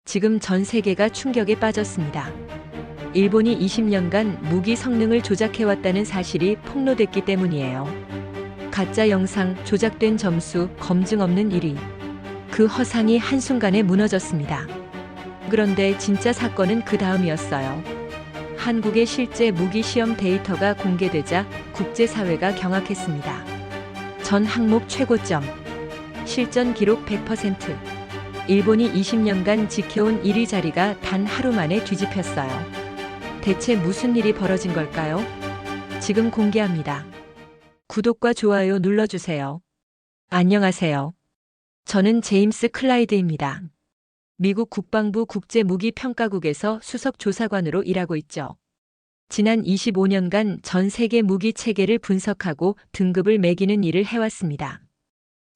지금 전 세계가 충격에 빠졌습니다. 일본이 20년간 무기 성능을 조작해왔다는 사실이 폭로됐기 때문이에요. 가짜 영상, 조작된 점수, 검증 없는 1위. 그 허상이 한순간에 무너졌습니다. 그런데 진짜 사건은 그 다음이었어요. 한국의 실제 무기 시험 데이터가 공개되자 국제사회가 경악했습니다. 전 항목 최고점. 실전 기록 100%. 일본이 20년간 지켜온 1위 자리가 단 하루 만에 뒤집혔어요. 대체 무슨 일이 벌어진 걸까요? 지금 공개합니다. 구독과 좋아요 눌러주세요. 안녕하세요. 저는 제임스 클라이드입니다. 미국 국방부 국제무기평가국에서 수석조사관으로 일하고 있죠. 지난 25년간 전 세계 무기 체계를 분석하고 등급을 매기는 일을 해왔습니다.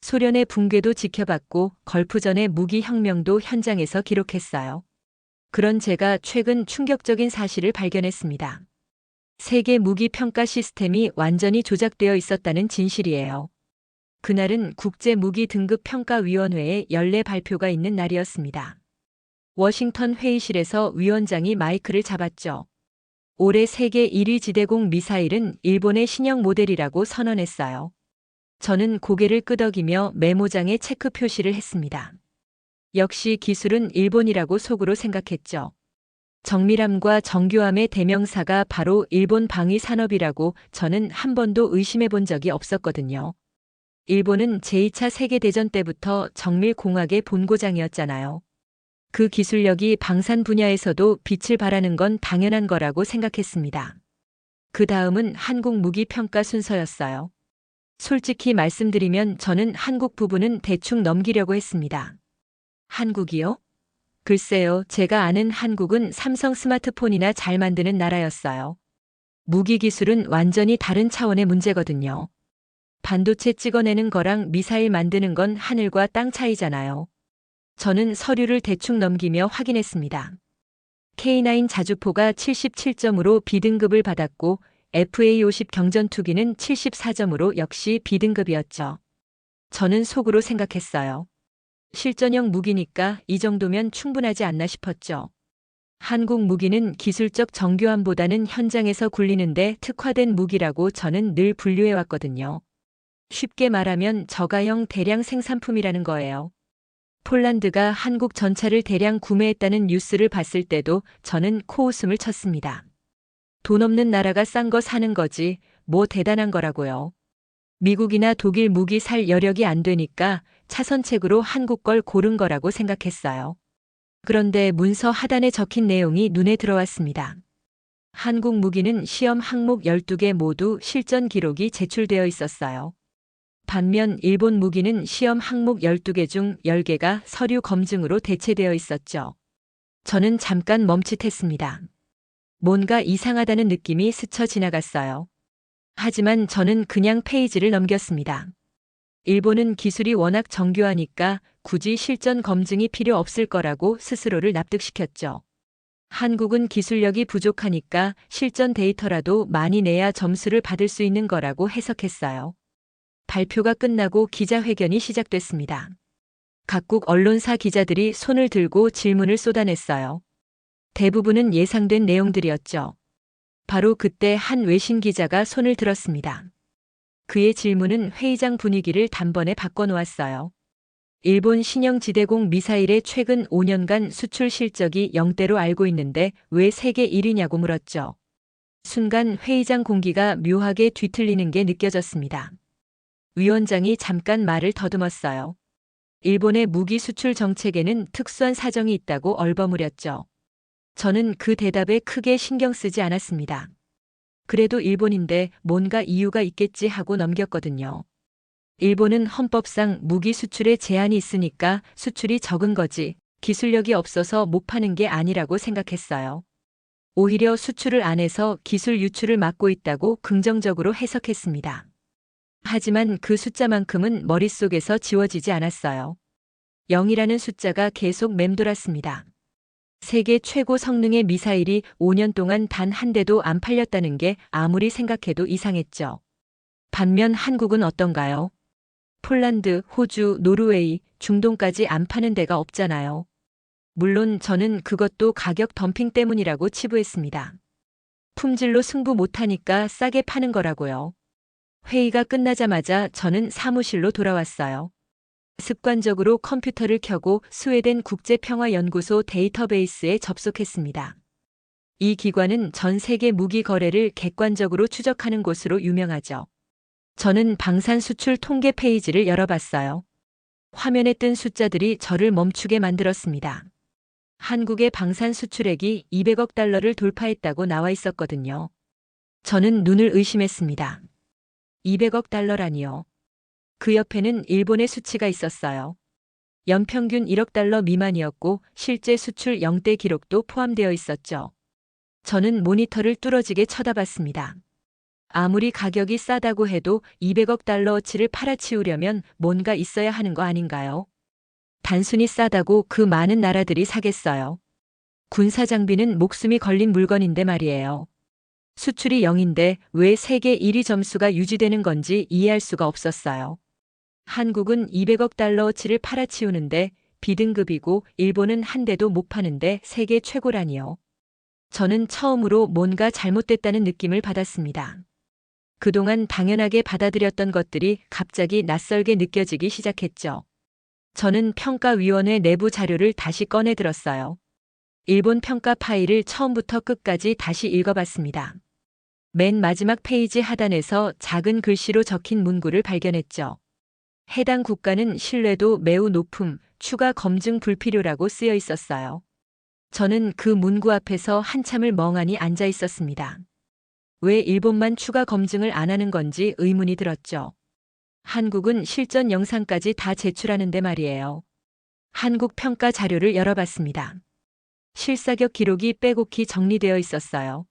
소련의 붕괴도 지켜봤고 걸프전의 무기 혁명도 현장에서 기록했어요. 그런 제가 최근 충격적인 사실을 발견했습니다. 세계 무기 평가 시스템이 완전히 조작되어 있었다는 진실이에요. 그날은 국제무기등급평가위원회의 연례 발표가 있는 날이었습니다. 워싱턴 회의실에서 위원장이 마이크를 잡았죠. 올해 세계 1위 지대공 미사일은 일본의 신형 모델이라고 선언했어요. 저는 고개를 끄덕이며 메모장에 체크 표시를 했습니다. 역시 기술은 일본이라고 속으로 생각했죠. 정밀함과 정교함의 대명사가 바로 일본 방위 산업이라고 저는 한 번도 의심해 본 적이 없었거든요. 일본은 제2차 세계대전 때부터 정밀공학의 본고장이었잖아요. 그 기술력이 방산 분야에서도 빛을 발하는 건 당연한 거라고 생각했습니다. 그 다음은 한국 무기 평가 순서였어요. 솔직히 말씀드리면 저는 한국 부분은 대충 넘기려고 했습니다. 한국이요? 글쎄요, 제가 아는 한국은 삼성 스마트폰이나 잘 만드는 나라였어요. 무기 기술은 완전히 다른 차원의 문제거든요. 반도체 찍어내는 거랑 미사일 만드는 건 하늘과 땅 차이잖아요. 저는 서류를 대충 넘기며 확인했습니다. K9 자주포가 77점으로 B등급을 받았고 FA50 경전투기는 74점으로 역시 B등급이었죠. 저는 속으로 생각했어요. 실전형 무기니까 이 정도면 충분하지 않나 싶었죠. 한국 무기는 기술적 정교함보다는 현장에서 굴리는데 특화된 무기라고 저는 늘 분류해왔거든요. 쉽게 말하면 저가형 대량 생산품이라는 거예요. 폴란드가 한국 전차를 대량 구매했다는 뉴스를 봤을 때도 저는 코웃음을 쳤습니다. 돈 없는 나라가 싼 거 사는 거지 뭐 대단한 거라고요. 미국이나 독일 무기 살 여력이 안 되니까 차선책으로 한국 걸 고른 거라고 생각했어요. 그런데 문서 하단에 적힌 내용이 눈에 들어왔습니다. 한국 무기는 시험 항목 12개 모두 실전 기록이 제출되어 있었어요. 반면 일본 무기는 시험 항목 12개 중 10개가 서류 검증으로 대체되어 있었죠. 저는 잠깐 멈칫했습니다. 뭔가 이상하다는 느낌이 스쳐 지나갔어요. 하지만 저는 그냥 페이지를 넘겼습니다. 일본은 기술이 워낙 정교하니까 굳이 실전 검증이 필요 없을 거라고 스스로를 납득시켰죠. 한국은 기술력이 부족하니까 실전 데이터라도 많이 내야 점수를 받을 수 있는 거라고 해석했어요. 발표가 끝나고 기자회견이 시작됐습니다. 각국 언론사 기자들이 손을 들고 질문을 쏟아냈어요. 대부분은 예상된 내용들이었죠. 바로 그때 한 외신 기자가 손을 들었습니다. 그의 질문은 회의장 분위기를 단번에 바꿔놓았어요. 일본 신형 지대공 미사일의 최근 5년간 수출 실적이 0대로 알고 있는데 왜 세계 1위냐고 물었죠. 순간 회의장 공기가 묘하게 뒤틀리는 게 느껴졌습니다. 위원장이 잠깐 말을 더듬었어요. 일본의 무기 수출 정책에는 특수한 사정이 있다고 얼버무렸죠. 저는 그 대답에 크게 신경 쓰지 않았습니다. 그래도 일본인데 뭔가 이유가 있겠지 하고 넘겼거든요. 일본은 헌법상 무기 수출에 제한이 있으니까 수출이 적은 거지 기술력이 없어서 못 파는 게 아니라고 생각했어요. 오히려 수출을 안 해서 기술 유출을 막고 있다고 긍정적으로 해석했습니다. 하지만 그 숫자만큼은 머릿속에서 지워지지 않았어요. 0이라는 숫자가 계속 맴돌았습니다. 세계 최고 성능의 미사일이 5년 동안 단 한 대도 안 팔렸다는 게 아무리 생각해도 이상했죠. 반면 한국은 어떤가요? 폴란드, 호주, 노르웨이, 중동까지 안 파는 데가 없잖아요. 물론 저는 그것도 가격 덤핑 때문이라고 치부했습니다. 품질로 승부 못하니까 싸게 파는 거라고요. 회의가 끝나자마자 저는 사무실로 돌아왔어요. 습관적으로 컴퓨터를 켜고 스웨덴 국제평화연구소 데이터베이스에 접속했습니다. 이 기관은 전 세계 무기 거래를 객관적으로 추적하는 곳으로 유명하죠. 저는 방산 수출 통계 페이지를 열어봤어요. 화면에 뜬 숫자들이 저를 멈추게 만들었습니다. 한국의 방산 수출액이 200억 달러를 돌파했다고 나와 있었거든요. 저는 눈을 의심했습니다. 200억 달러라니요. 그 옆에는 일본의 수치가 있었어요. 연평균 1억 달러 미만이었고 실제 수출 영대 기록도 포함되어 있었죠. 저는 모니터를 뚫어지게 쳐다봤습니다. 아무리 가격이 싸다고 해도 200억 달러어치를 팔아치우려면 뭔가 있어야 하는 거 아닌가요? 단순히 싸다고 그 많은 나라들이 사겠어요. 군사장비는 목숨이 걸린 물건인데 말이에요. 수출이 0인데 왜 세계 1위 점수가 유지되는 건지 이해할 수가 없었어요. 한국은 200억 달러어치를 팔아치우는데 B등급이고 일본은 한 대도 못 파는데 세계 최고라니요. 저는 처음으로 뭔가 잘못됐다는 느낌을 받았습니다. 그동안 당연하게 받아들였던 것들이 갑자기 낯설게 느껴지기 시작했죠. 저는 평가위원회 내부 자료를 다시 꺼내 들었어요. 일본 평가 파일을 처음부터 끝까지 다시 읽어봤습니다. 맨 마지막 페이지 하단에서 작은 글씨로 적힌 문구를 발견했죠. 해당 국가는 신뢰도 매우 높음, 추가 검증 불필요라고 쓰여 있었어요. 저는 그 문구 앞에서 한참을 멍하니 앉아 있었습니다. 왜 일본만 추가 검증을 안 하는 건지 의문이 들었죠. 한국은 실전 영상까지 다 제출하는데 말이에요. 한국 평가 자료를 열어봤습니다. 실사격 기록이 빼곡히 정리되어 있었어요.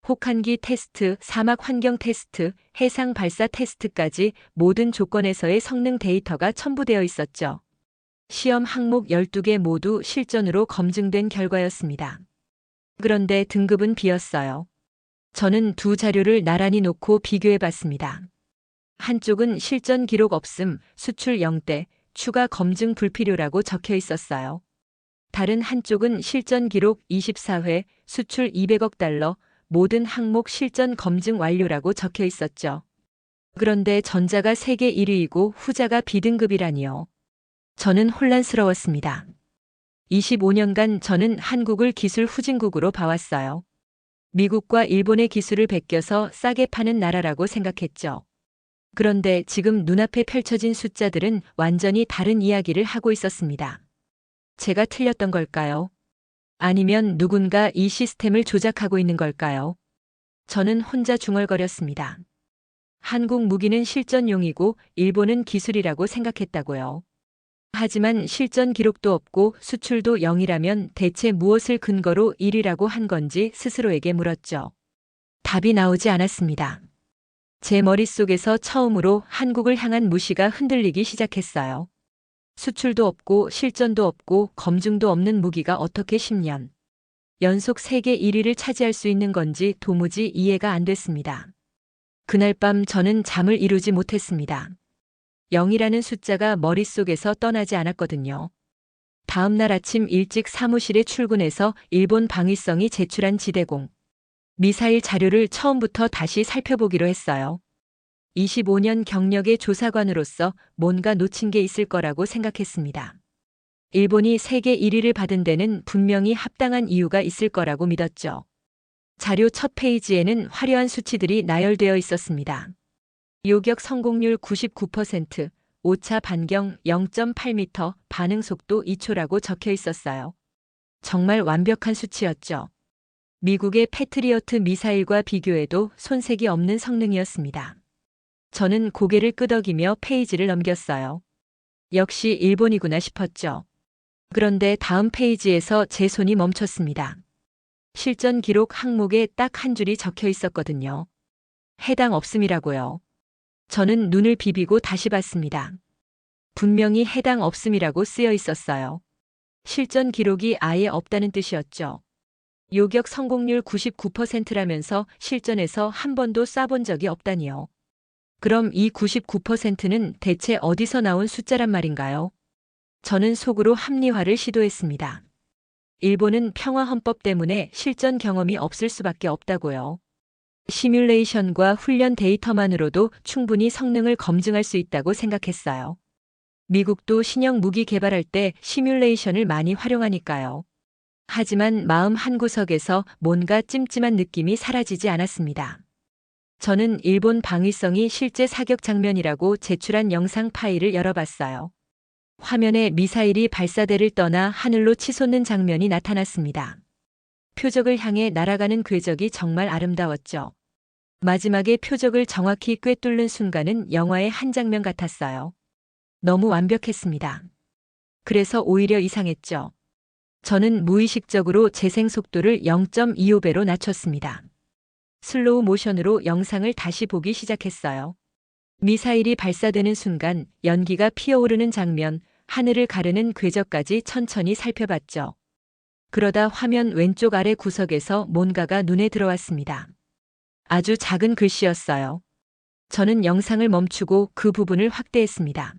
혹한기 테스트, 사막 환경 테스트, 해상 발사 테스트까지 모든 조건에서의 성능 데이터가 첨부되어 있었죠. 시험 항목 12개 모두 실전으로 검증된 결과였습니다. 그런데 등급은 B였어요. 저는 두 자료를 나란히 놓고 비교해 봤습니다. 한쪽은 실전 기록 없음, 수출 0대, 추가 검증 불필요라고 적혀 있었어요. 다른 한쪽은 실전 기록 24회, 수출 200억 달러, 모든 항목 실전 검증 완료라고 적혀 있었죠. 그런데 전자가 세계 1위이고 후자가 B등급이라니요. 저는 혼란스러웠습니다. 25년간 저는 한국을 기술 후진국으로 봐왔어요. 미국과 일본의 기술을 베껴서 싸게 파는 나라라고 생각했죠. 그런데 지금 눈앞에 펼쳐진 숫자들은 완전히 다른 이야기를 하고 있었습니다. 제가 틀렸던 걸까요? 아니면 누군가 이 시스템을 조작하고 있는 걸까요? 저는 혼자 중얼거렸습니다. 한국 무기는 실전용이고 일본은 기술이라고 생각했다고요. 하지만 실전 기록도 없고 수출도 0이라면 대체 무엇을 근거로 1위라고 한 건지 스스로에게 물었죠. 답이 나오지 않았습니다. 제 머릿속에서 처음으로 한국을 향한 무시가 흔들리기 시작했어요. 수출도 없고 실전도 없고 검증도 없는 무기가 어떻게 10년 연속 세계 1위를 차지할 수 있는 건지 도무지 이해가 안 됐습니다. 그날 밤 저는 잠을 이루지 못했습니다. 0이라는 숫자가 머릿속에서 떠나지 않았거든요. 다음 날 아침 일찍 사무실에 출근해서 일본 방위성이 제출한 지대공 미사일 자료를 처음부터 다시 살펴보기로 했어요. 25년 경력의 조사관으로서 뭔가 놓친 게 있을 거라고 생각했습니다. 일본이 세계 1위를 받은 데는 분명히 합당한 이유가 있을 거라고 믿었죠. 자료 첫 페이지에는 화려한 수치들이 나열되어 있었습니다. 요격 성공률 99%, 오차 반경 0.8m, 반응 속도 2초라고 적혀 있었어요. 정말 완벽한 수치였죠. 미국의 패트리어트 미사일과 비교해도 손색이 없는 성능이었습니다. 저는 고개를 끄덕이며 페이지를 넘겼어요. 역시 일본이구나 싶었죠. 그런데 다음 페이지에서 제 손이 멈췄습니다. 실전 기록 항목에 딱 한 줄이 적혀 있었거든요. 해당 없음이라고요. 저는 눈을 비비고 다시 봤습니다. 분명히 해당 없음이라고 쓰여 있었어요. 실전 기록이 아예 없다는 뜻이었죠. 요격 성공률 99%라면서 실전에서 한 번도 쏴본 적이 없다니요. 그럼 이 99%는 대체 어디서 나온 숫자란 말인가요? 저는 속으로 합리화를 시도했습니다. 일본은 평화헌법 때문에 실전 경험이 없을 수밖에 없다고요. 시뮬레이션과 훈련 데이터만으로도 충분히 성능을 검증할 수 있다고 생각했어요. 미국도 신형 무기 개발할 때 시뮬레이션을 많이 활용하니까요. 하지만 마음 한구석에서 뭔가 찜찜한 느낌이 사라지지 않았습니다. 저는 일본 방위성이 실제 사격 장면이라고 제출한 영상 파일을 열어봤어요. 화면에 미사일이 발사대를 떠나 하늘로 치솟는 장면이 나타났습니다. 표적을 향해 날아가는 궤적이 정말 아름다웠죠. 마지막에 표적을 정확히 꿰뚫는 순간은 영화의 한 장면 같았어요. 너무 완벽했습니다. 그래서 오히려 이상했죠. 저는 무의식적으로 재생 속도를 0.25배로 낮췄습니다. 슬로우 모션으로 영상을 다시 보기 시작했어요. 미사일이 발사되는 순간 연기가 피어오르는 장면, 하늘을 가르는 궤적까지 천천히 살펴봤죠. 그러다 화면 왼쪽 아래 구석에서 뭔가가 눈에 들어왔습니다. 아주 작은 글씨였어요. 저는 영상을 멈추고 그 부분을 확대했습니다.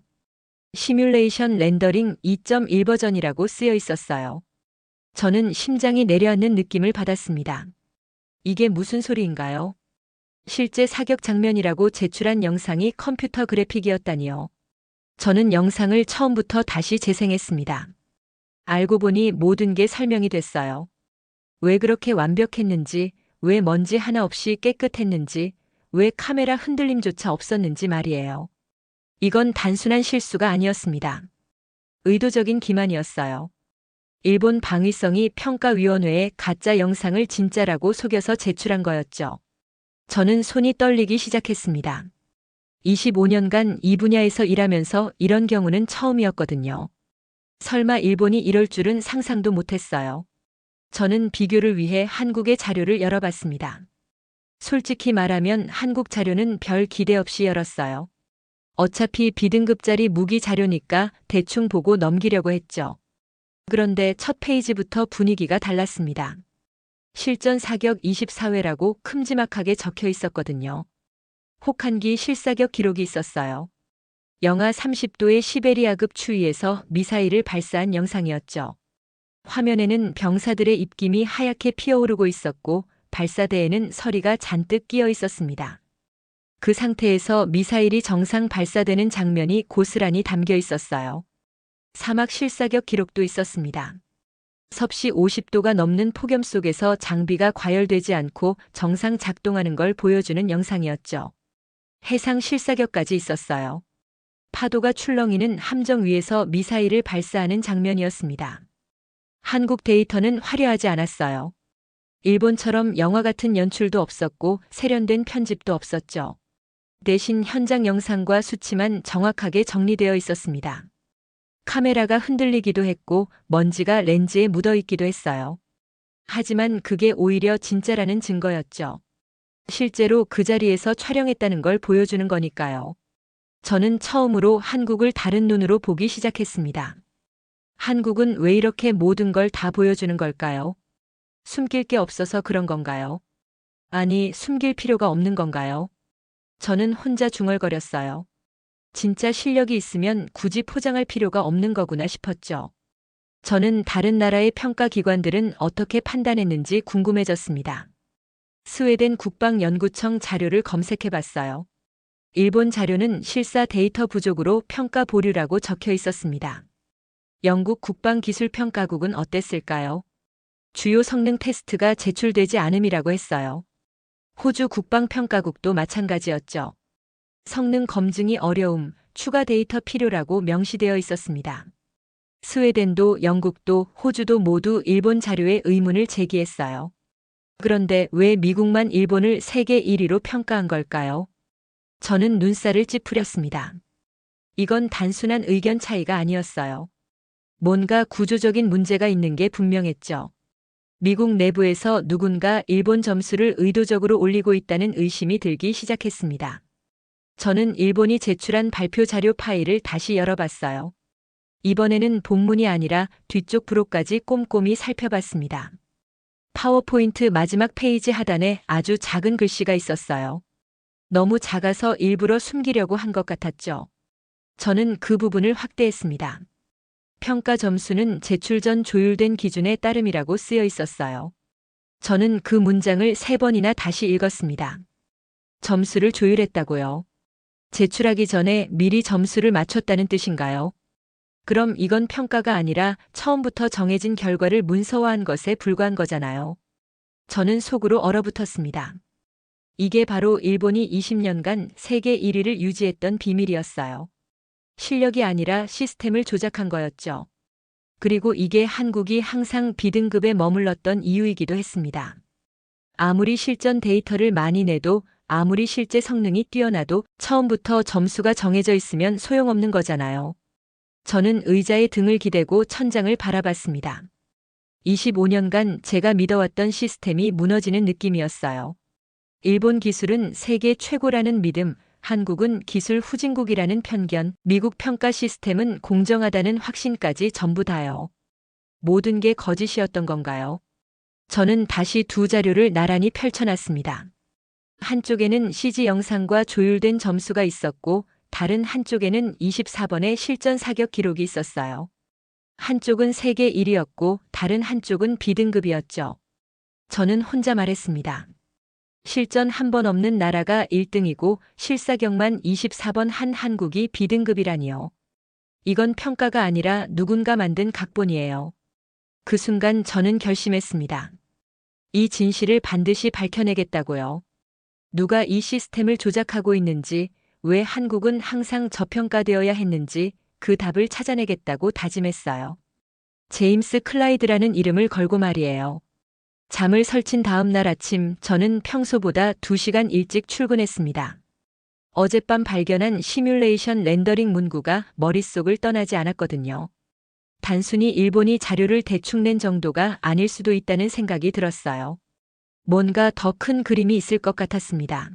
시뮬레이션 렌더링 2.1 버전이라고 쓰여 있었어요. 저는 심장이 내려앉는 느낌을 받았습니다. 이게 무슨 소리인가요? 실제 사격 장면이라고 제출한 영상이 컴퓨터 그래픽이었다니요. 저는 영상을 처음부터 다시 재생했습니다. 알고 보니 모든 게 설명이 됐어요. 왜 그렇게 완벽했는지, 왜 먼지 하나 없이 깨끗했는지, 왜 카메라 흔들림조차 없었는지 말이에요. 이건 단순한 실수가 아니었습니다. 의도적인 기만이었어요. 일본 방위성이 평가위원회에 가짜 영상을 진짜라고 속여서 제출한 거였죠. 저는 손이 떨리기 시작했습니다. 25년간 이 분야에서 일하면서 이런 경우는 처음이었거든요. 설마 일본이 이럴 줄은 상상도 못했어요. 저는 비교를 위해 한국의 자료를 열어봤습니다. 솔직히 말하면 한국 자료는 별 기대 없이 열었어요. 어차피 B등급짜리 무기 자료니까 대충 보고 넘기려고 했죠. 그런데 첫 페이지부터 분위기가 달랐습니다. 실전 사격 24회라고 큼지막하게 적혀 있었거든요. 혹한기 실사격 기록이 있었어요. 영하 30도의 시베리아급 추위에서 미사일을 발사한 영상이었죠. 화면에는 병사들의 입김이 하얗게 피어오르고 있었고 발사대에는 서리가 잔뜩 끼어 있었습니다. 그 상태에서 미사일이 정상 발사되는 장면이 고스란히 담겨 있었어요. 사막 실사격 기록도 있었습니다. 섭씨 50도가 넘는 폭염 속에서 장비가 과열되지 않고 정상 작동하는 걸 보여주는 영상이었죠. 해상 실사격까지 있었어요. 파도가 출렁이는 함정 위에서 미사일을 발사하는 장면이었습니다. 한국 데이터는 화려하지 않았어요. 일본처럼 영화 같은 연출도 없었고 세련된 편집도 없었죠. 대신 현장 영상과 수치만 정확하게 정리되어 있었습니다. 카메라가 흔들리기도 했고 먼지가 렌즈에 묻어 있기도 했어요. 하지만 그게 오히려 진짜라는 증거였죠. 실제로 그 자리에서 촬영했다는 걸 보여주는 거니까요. 저는 처음으로 한국을 다른 눈으로 보기 시작했습니다. 한국은 왜 이렇게 모든 걸 다 보여주는 걸까요? 숨길 게 없어서 그런 건가요? 아니, 숨길 필요가 없는 건가요? 저는 혼자 중얼거렸어요. 진짜 실력이 있으면 굳이 포장할 필요가 없는 거구나 싶었죠. 저는 다른 나라의 평가기관들은 어떻게 판단했는지 궁금해졌습니다. 스웨덴 국방연구청 자료를 검색해봤어요. 일본 자료는 실사 데이터 부족으로 평가 보류라고 적혀 있었습니다. 영국 국방기술평가국은 어땠을까요? 주요 성능 테스트가 제출되지 않음이라고 했어요. 호주 국방평가국도 마찬가지였죠. 성능 검증이 어려움, 추가 데이터 필요라고 명시되어 있었습니다. 스웨덴도 영국도 호주도 모두 일본 자료에 의문을 제기했어요. 그런데 왜 미국만 일본을 세계 1위로 평가한 걸까요? 저는 눈살을 찌푸렸습니다. 이건 단순한 의견 차이가 아니었어요. 뭔가 구조적인 문제가 있는 게 분명했죠. 미국 내부에서 누군가 일본 점수를 의도적으로 올리고 있다는 의심이 들기 시작했습니다. 저는 일본이 제출한 발표 자료 파일을 다시 열어봤어요. 이번에는 본문이 아니라 뒤쪽 부록까지 꼼꼼히 살펴봤습니다. 파워포인트 마지막 페이지 하단에 아주 작은 글씨가 있었어요. 너무 작아서 일부러 숨기려고 한 것 같았죠. 저는 그 부분을 확대했습니다. 평가 점수는 제출 전 조율된 기준에 따름이라고 쓰여 있었어요. 저는 그 문장을 3번이나 다시 읽었습니다. 점수를 조율했다고요? 제출하기 전에 미리 점수를 맞췄다는 뜻인가요? 그럼 이건 평가가 아니라 처음부터 정해진 결과를 문서화한 것에 불과한 거잖아요. 저는 속으로 얼어붙었습니다. 이게 바로 일본이 20년간 세계 1위를 유지했던 비밀이었어요. 실력이 아니라 시스템을 조작한 거였죠. 그리고 이게 한국이 항상 B등급에 머물렀던 이유이기도 했습니다. 아무리 실전 데이터를 많이 내도 아무리 실제 성능이 뛰어나도 처음부터 점수가 정해져 있으면 소용없는 거잖아요. 저는 의자에 등을 기대고 천장을 바라봤습니다. 25년간 제가 믿어왔던 시스템이 무너지는 느낌이었어요. 일본 기술은 세계 최고라는 믿음, 한국은 기술 후진국이라는 편견, 미국 평가 시스템은 공정하다는 확신까지 전부 다요. 모든 게 거짓이었던 건가요? 저는 다시 두 자료를 나란히 펼쳐놨습니다. 한쪽에는 CG 영상과 조율된 점수가 있었고 다른 한쪽에는 24번의 실전 사격 기록이 있었어요. 한쪽은 세계 1위였고 다른 한쪽은 B등급이었죠. 저는 혼자 말했습니다. 실전 한 번 없는 나라가 1등이고 실사격만 24번 한 한국이 B등급이라니요. 이건 평가가 아니라 누군가 만든 각본이에요. 그 순간 저는 결심했습니다. 이 진실을 반드시 밝혀내겠다고요. 누가 이 시스템을 조작하고 있는지, 왜 한국은 항상 저평가되어야 했는지 그 답을 찾아내겠다고 다짐했어요. 제임스 클라이드라는 이름을 걸고 말이에요. 잠을 설친 다음 날 아침 저는 평소보다 2시간 일찍 출근했습니다. 어젯밤 발견한 시뮬레이션 렌더링 문구가 머릿속을 떠나지 않았거든요. 단순히 일본이 자료를 대충 낸 정도가 아닐 수도 있다는 생각이 들었어요. 뭔가 더 큰 그림이 있을 것 같았습니다.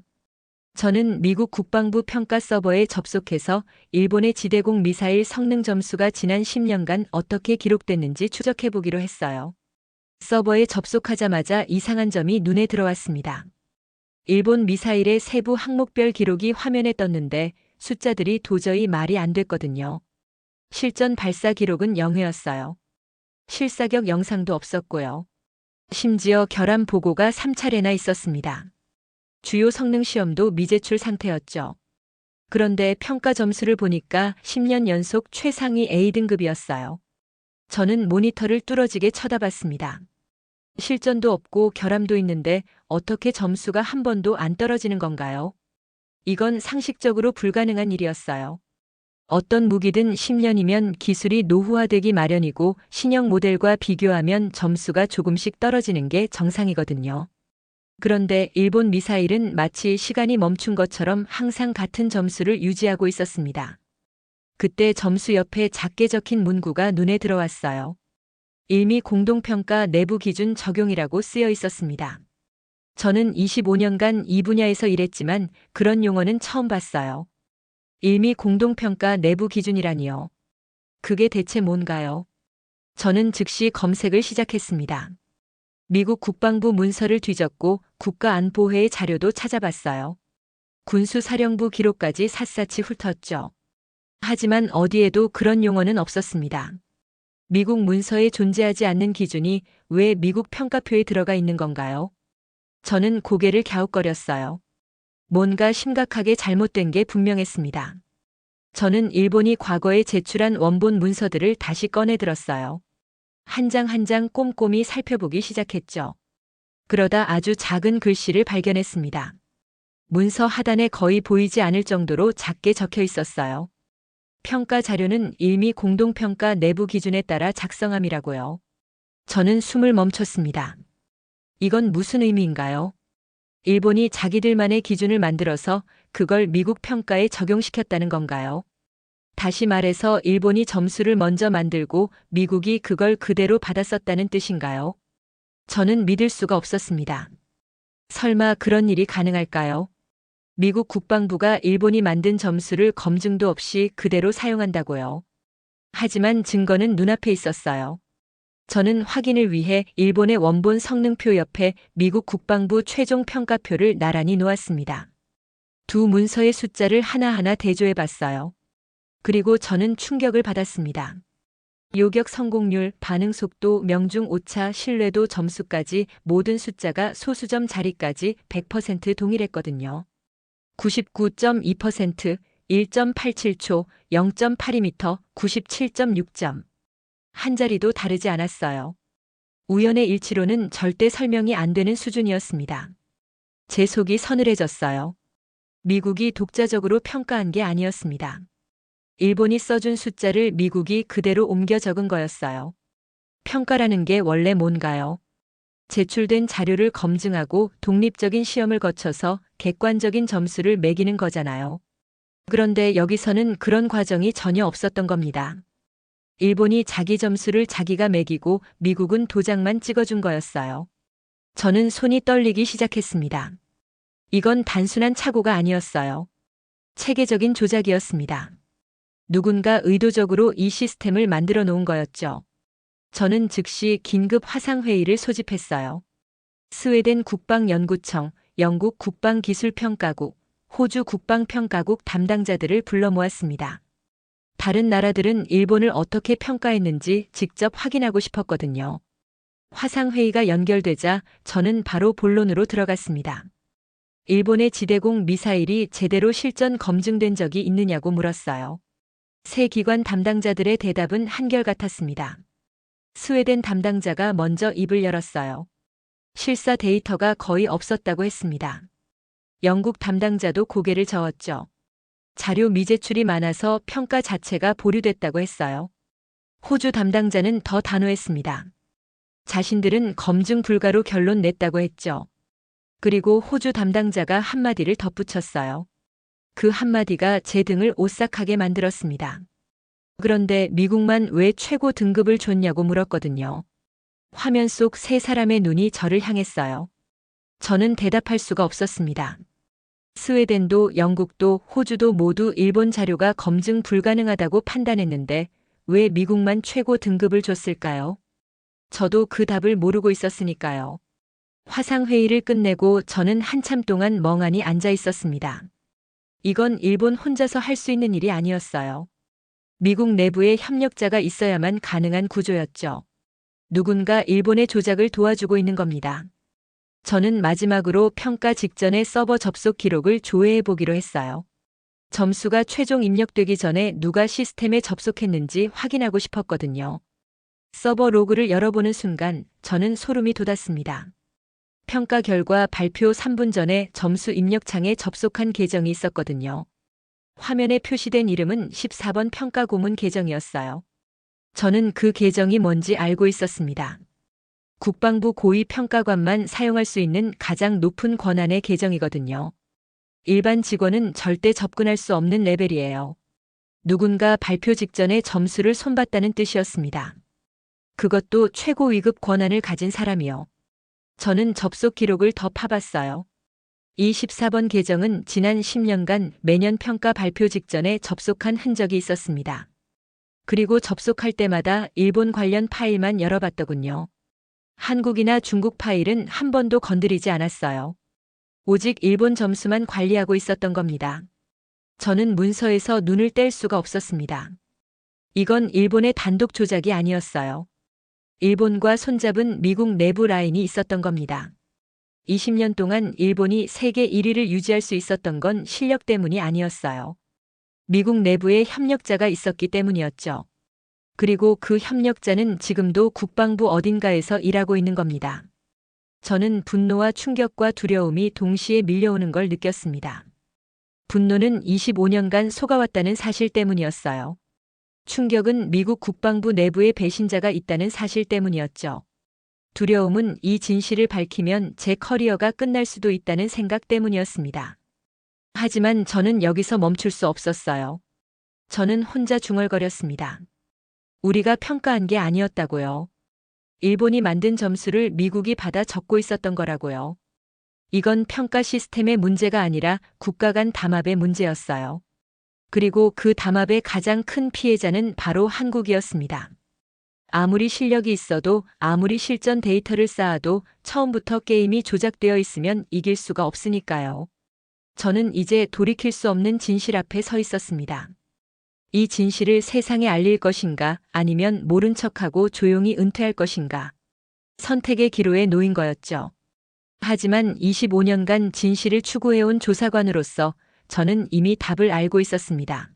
저는 미국 국방부 평가 서버에 접속해서 일본의 지대공 미사일 성능 점수가 지난 10년간 어떻게 기록됐는지 추적해보기로 했어요. 서버에 접속하자마자 이상한 점이 눈에 들어왔습니다. 일본 미사일의 세부 항목별 기록이 화면에 떴는데 숫자들이 도저히 말이 안 됐거든요. 실전 발사 기록은 0회였어요. 실사격 영상도 없었고요. 심지어 결함 보고가 3차례나 있었습니다. 주요 성능 시험도 미제출 상태였죠. 그런데 평가 점수를 보니까 10년 연속 최상위 A등급이었어요. 저는 모니터를 뚫어지게 쳐다봤습니다. 실전도 없고 결함도 있는데 어떻게 점수가 한 번도 안 떨어지는 건가요? 이건 상식적으로 불가능한 일이었어요. 어떤 무기든 10년이면 기술이 노후화되기 마련이고 신형 모델과 비교하면 점수가 조금씩 떨어지는 게 정상이거든요. 그런데 일본 미사일은 마치 시간이 멈춘 것처럼 항상 같은 점수를 유지하고 있었습니다. 그때 점수 옆에 작게 적힌 문구가 눈에 들어왔어요. 일미 공동평가 내부 기준 적용이라고 쓰여 있었습니다. 저는 25년간 이 분야에서 일했지만 그런 용어는 처음 봤어요. 일미 공동평가 내부 기준이라니요. 그게 대체 뭔가요? 저는 즉시 검색을 시작했습니다. 미국 국방부 문서를 뒤졌고 국가안보회의 자료도 찾아봤어요. 군수사령부 기록까지 샅샅이 훑었죠. 하지만 어디에도 그런 용어는 없었습니다. 미국 문서에 존재하지 않는 기준이 왜 미국 평가표에 들어가 있는 건가요? 저는 고개를 갸웃거렸어요. 뭔가 심각하게 잘못된 게 분명했습니다. 저는 일본이 과거에 제출한 원본 문서들을 다시 꺼내 들었어요. 한 장 한 장 꼼꼼히 살펴보기 시작했죠. 그러다 아주 작은 글씨를 발견했습니다. 문서 하단에 거의 보이지 않을 정도로 작게 적혀 있었어요. 평가 자료는 일미 공동평가 내부 기준에 따라 작성함이라고요. 저는 숨을 멈췄습니다. 이건 무슨 의미인가요? 일본이 자기들만의 기준을 만들어서 그걸 미국 평가에 적용시켰다는 건가요? 다시 말해서 일본이 점수를 먼저 만들고 미국이 그걸 그대로 받았었다는 뜻인가요? 저는 믿을 수가 없었습니다. 설마 그런 일이 가능할까요? 미국 국방부가 일본이 만든 점수를 검증도 없이 그대로 사용한다고요. 하지만 증거는 눈앞에 있었어요. 저는 확인을 위해 일본의 원본 성능표 옆에 미국 국방부 최종 평가표를 나란히 놓았습니다. 두 문서의 숫자를 하나하나 대조해 봤어요. 그리고 저는 충격을 받았습니다. 요격 성공률, 반응 속도, 명중 오차, 신뢰도, 점수까지 모든 숫자가 소수점 자리까지 100% 동일했거든요. 99.2%, 1.87초, 0.82m, 97.6점. 한 자리도 다르지 않았어요. 우연의 일치로는 절대 설명이 안 되는 수준이었습니다. 제 속이 서늘해졌어요. 미국이 독자적으로 평가한 게 아니었습니다. 일본이 써준 숫자를 미국이 그대로 옮겨 적은 거였어요. 평가라는 게 원래 뭔가요? 제출된 자료를 검증하고 독립적인 시험을 거쳐서 객관적인 점수를 매기는 거잖아요. 그런데 여기서는 그런 과정이 전혀 없었던 겁니다. 일본이 자기 점수를 자기가 매기고 미국은 도장만 찍어준 거였어요. 저는 손이 떨리기 시작했습니다. 이건 단순한 착오가 아니었어요. 체계적인 조작이었습니다. 누군가 의도적으로 이 시스템을 만들어 놓은 거였죠. 저는 즉시 긴급 화상회의를 소집했어요. 스웨덴 국방연구청, 영국 국방기술평가국, 호주 국방평가국 담당자들을 불러 모았습니다. 다른 나라들은 일본을 어떻게 평가했는지 직접 확인하고 싶었거든요. 화상회의가 연결되자 저는 바로 본론으로 들어갔습니다. 일본의 지대공 미사일이 제대로 실전 검증된 적이 있느냐고 물었어요. 세 기관 담당자들의 대답은 한결같았습니다. 스웨덴 담당자가 먼저 입을 열었어요. 실사 데이터가 거의 없었다고 했습니다. 영국 담당자도 고개를 저었죠. 자료 미제출이 많아서 평가 자체가 보류됐다고 했어요. 호주 담당자는 더 단호했습니다. 자신들은 검증 불가로 결론 냈다고 했죠. 그리고 호주 담당자가 한마디를 덧붙였어요. 그 한마디가 제 등을 오싹하게 만들었습니다. 그런데 미국만 왜 최고 등급을 줬냐고 물었거든요. 화면 속 세 사람의 눈이 저를 향했어요. 저는 대답할 수가 없었습니다. 스웨덴도 영국도 호주도 모두 일본 자료가 검증 불가능하다고 판단했는데 왜 미국만 최고 등급을 줬을까요? 저도 그 답을 모르고 있었으니까요. 화상회의를 끝내고 저는 한참 동안 멍하니 앉아 있었습니다. 이건 일본 혼자서 할 수 있는 일이 아니었어요. 미국 내부에 협력자가 있어야만 가능한 구조였죠. 누군가 일본의 조작을 도와주고 있는 겁니다. 저는 마지막으로 평가 직전에 서버 접속 기록을 조회해 보기로 했어요. 점수가 최종 입력되기 전에 누가 시스템에 접속했는지 확인하고 싶었거든요. 서버 로그를 열어보는 순간 저는 소름이 돋았습니다. 평가 결과 발표 3분 전에 점수 입력창에 접속한 계정이 있었거든요. 화면에 표시된 이름은 14번 평가 고문 계정이었어요. 저는 그 계정이 뭔지 알고 있었습니다. 국방부 고위 평가관만 사용할 수 있는 가장 높은 권한의 계정이거든요. 일반 직원은 절대 접근할 수 없는 레벨이에요. 누군가 발표 직전에 점수를 손봤다는 뜻이었습니다. 그것도 최고 위급 권한을 가진 사람이요. 저는 접속 기록을 더 파봤어요. 이 14번 계정은 지난 10년간 매년 평가 발표 직전에 접속한 흔적이 있었습니다. 그리고 접속할 때마다 일본 관련 파일만 열어봤더군요. 한국이나 중국 파일은 한 번도 건드리지 않았어요. 오직 일본 점수만 관리하고 있었던 겁니다. 저는 문서에서 눈을 뗄 수가 없었습니다. 이건 일본의 단독 조작이 아니었어요. 일본과 손잡은 미국 내부 라인이 있었던 겁니다. 20년 동안 일본이 세계 1위를 유지할 수 있었던 건 실력 때문이 아니었어요. 미국 내부에 협력자가 있었기 때문이었죠. 그리고 그 협력자는 지금도 국방부 어딘가에서 일하고 있는 겁니다. 저는 분노와 충격과 두려움이 동시에 밀려오는 걸 느꼈습니다. 분노는 25년간 속아왔다는 사실 때문이었어요. 충격은 미국 국방부 내부에 배신자가 있다는 사실 때문이었죠. 두려움은 이 진실을 밝히면 제 커리어가 끝날 수도 있다는 생각 때문이었습니다. 하지만 저는 여기서 멈출 수 없었어요. 저는 혼자 중얼거렸습니다. 우리가 평가한 게 아니었다고요. 일본이 만든 점수를 미국이 받아 적고 있었던 거라고요. 이건 평가 시스템의 문제가 아니라 국가 간 담합의 문제였어요. 그리고 그 담합의 가장 큰 피해자는 바로 한국이었습니다. 아무리 실력이 있어도 아무리 실전 데이터를 쌓아도 처음부터 게임이 조작되어 있으면 이길 수가 없으니까요. 저는 이제 돌이킬 수 없는 진실 앞에 서 있었습니다. 이 진실을 세상에 알릴 것인가 아니면 모른 척하고 조용히 은퇴할 것인가. 선택의 기로에 놓인 거였죠. 하지만 25년간 진실을 추구해온 조사관으로서 저는 이미 답을 알고 있었습니다.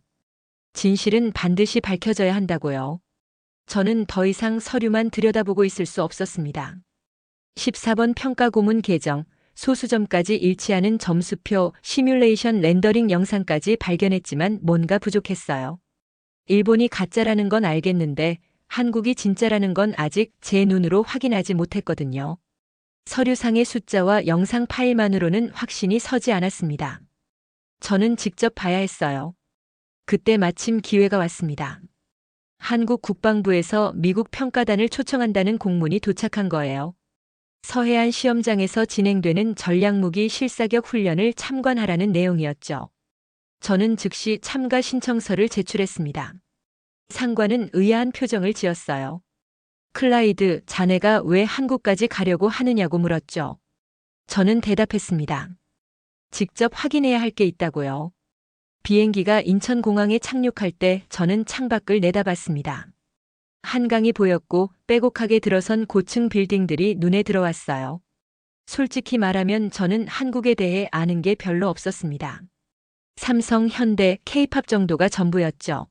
진실은 반드시 밝혀져야 한다고요. 저는 더 이상 서류만 들여다보고 있을 수 없었습니다. 14번 평가 고문 계정, 소수점까지 일치하는 점수표, 시뮬레이션 렌더링 영상까지 발견했지만 뭔가 부족했어요. 일본이 가짜라는 건 알겠는데 한국이 진짜라는 건 아직 제 눈으로 확인하지 못했거든요. 서류상의 숫자와 영상 파일만으로는 확신이 서지 않았습니다. 저는 직접 봐야 했어요. 그때 마침 기회가 왔습니다. 한국 국방부에서 미국 평가단을 초청한다는 공문이 도착한 거예요. 서해안 시험장에서 진행되는 전략무기 실사격 훈련을 참관하라는 내용이었죠. 저는 즉시 참가 신청서를 제출했습니다. 상관은 의아한 표정을 지었어요. 클라이드, 자네가 왜 한국까지 가려고 하느냐고 물었죠. 저는 대답했습니다. 직접 확인해야 할 게 있다고요. 비행기가 인천공항에 착륙할 때 저는 창밖을 내다봤습니다. 한강이 보였고 빼곡하게 들어선 고층 빌딩들이 눈에 들어왔어요. 솔직히 말하면 저는 한국에 대해 아는 게 별로 없었습니다. 삼성, 현대, K-팝 정도가 전부였죠.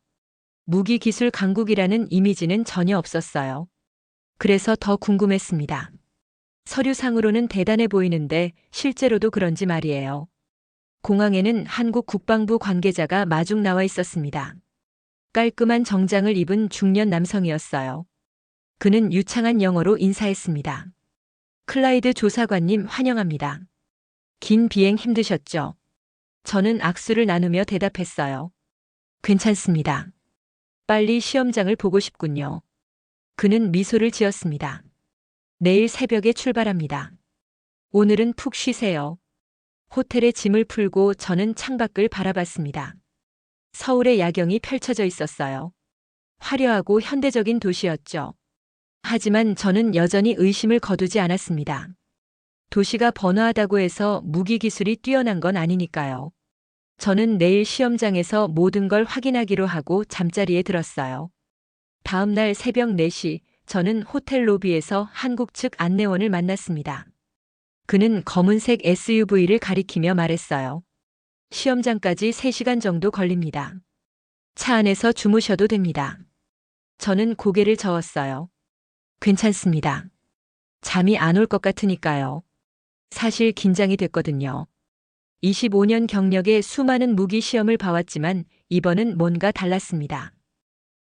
무기기술 강국이라는 이미지는 전혀 없었어요. 그래서 더 궁금했습니다. 서류상으로는 대단해 보이는데 실제로도 그런지 말이에요. 공항에는 한국 국방부 관계자가 마중 나와 있었습니다. 깔끔한 정장을 입은 중년 남성이었어요. 그는 유창한 영어로 인사했습니다. 클라이드 조사관님 환영합니다. 긴 비행 힘드셨죠? 저는 악수를 나누며 대답했어요. 괜찮습니다. 빨리 시험장을 보고 싶군요. 그는 미소를 지었습니다. 내일 새벽에 출발합니다. 오늘은 푹 쉬세요. 호텔에 짐을 풀고 저는 창밖을 바라봤습니다. 서울의 야경이 펼쳐져 있었어요. 화려하고 현대적인 도시였죠. 하지만 저는 여전히 의심을 거두지 않았습니다. 도시가 번화하다고 해서 무기 기술이 뛰어난 건 아니니까요. 저는 내일 시험장에서 모든 걸 확인하기로 하고 잠자리에 들었어요. 다음 날 새벽 4시, 저는 호텔 로비에서 한국 측 안내원을 만났습니다. 그는 검은색 SUV를 가리키며 말했어요. 시험장까지 3시간 정도 걸립니다. 차 안에서 주무셔도 됩니다. 저는 고개를 저었어요. 괜찮습니다. 잠이 안 올 것 같으니까요. 사실 긴장이 됐거든요. 25년 경력의 수많은 무기 시험을 봐왔지만 이번은 뭔가 달랐습니다.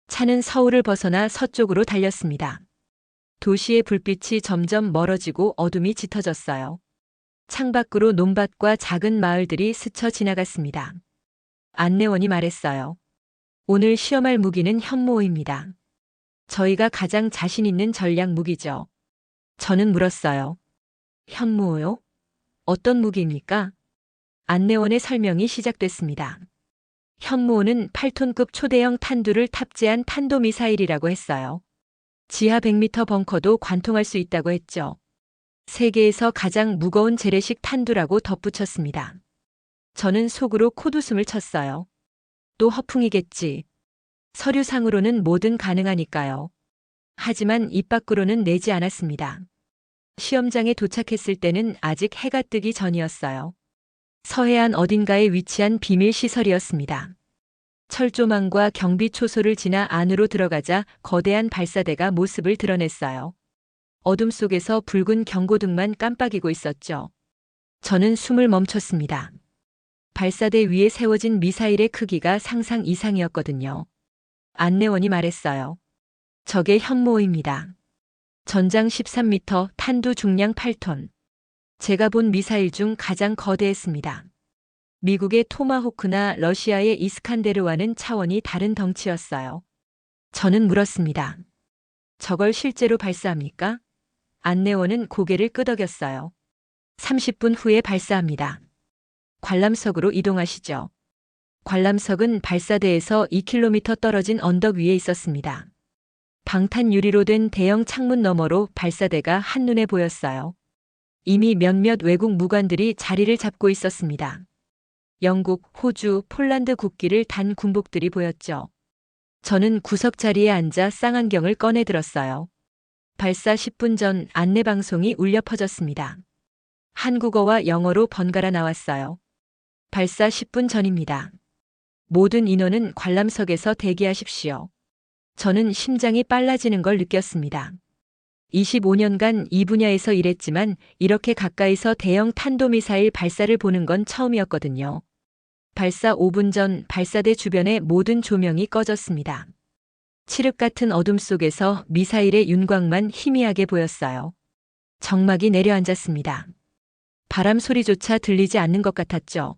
차는 서울을 벗어나 서쪽으로 달렸습니다. 도시의 불빛이 점점 멀어지고 어둠이 짙어졌어요. 창밖으로 논밭과 작은 마을들이 스쳐 지나갔습니다. 안내원이 말했어요. 오늘 시험할 무기는 현모호입니다. 저희가 가장 자신 있는 전략 무기죠. 저는 물었어요. 현모호요? 어떤 무기입니까? 안내원의 설명이 시작됐습니다. 현모호는 8톤급 초대형 탄두를 탑재한 탄도미사일이라고 했어요. 지하 100m 벙커도 관통할 수 있다고 했죠. 세계에서 가장 무거운 재래식 탄두라고 덧붙였습니다. 저는 속으로 콧웃음을 쳤어요. 또 허풍이겠지. 서류상으로는 뭐든 가능하니까요. 하지만 입 밖으로는 내지 않았습니다. 시험장에 도착했을 때는 아직 해가 뜨기 전이었어요. 서해안 어딘가에 위치한 비밀 시설이었습니다. 철조망과 경비 초소를 지나 안으로 들어가자 거대한 발사대가 모습을 드러냈어요. 어둠 속에서 붉은 경고등만 깜빡이고 있었죠. 저는 숨을 멈췄습니다. 발사대 위에 세워진 미사일의 크기가 상상 이상이었거든요. 안내원이 말했어요. 저게 현모호입니다. 전장 13m, 탄두 중량 8톤. 제가 본 미사일 중 가장 거대했습니다. 미국의 토마호크나 러시아의 이스칸데르와는 차원이 다른 덩치였어요. 저는 물었습니다. 저걸 실제로 발사합니까? 안내원은 고개를 끄덕였어요. 30분 후에 발사합니다. 관람석으로 이동하시죠. 관람석은 발사대에서 2km 떨어진 언덕 위에 있었습니다. 방탄 유리로 된 대형 창문 너머로 발사대가 한눈에 보였어요. 이미 몇몇 외국 무관들이 자리를 잡고 있었습니다. 영국, 호주, 폴란드 국기를 단 군복들이 보였죠. 저는 구석 자리에 앉아 쌍안경을 꺼내 들었어요. 발사 10분 전 안내방송이 울려 퍼졌습니다. 한국어와 영어로 번갈아 나왔어요. 발사 10분 전입니다. 모든 인원은 관람석에서 대기하십시오. 저는 심장이 빨라지는 걸 느꼈습니다. 25년간 이 분야에서 일했지만 이렇게 가까이서 대형 탄도미사일 발사를 보는 건 처음이었거든요. 발사 5분 전 발사대 주변의 모든 조명이 꺼졌습니다. 칠흑 같은 어둠 속에서 미사일의 윤곽만 희미하게 보였어요. 정막이 내려앉았습니다. 바람 소리조차 들리지 않는 것 같았죠.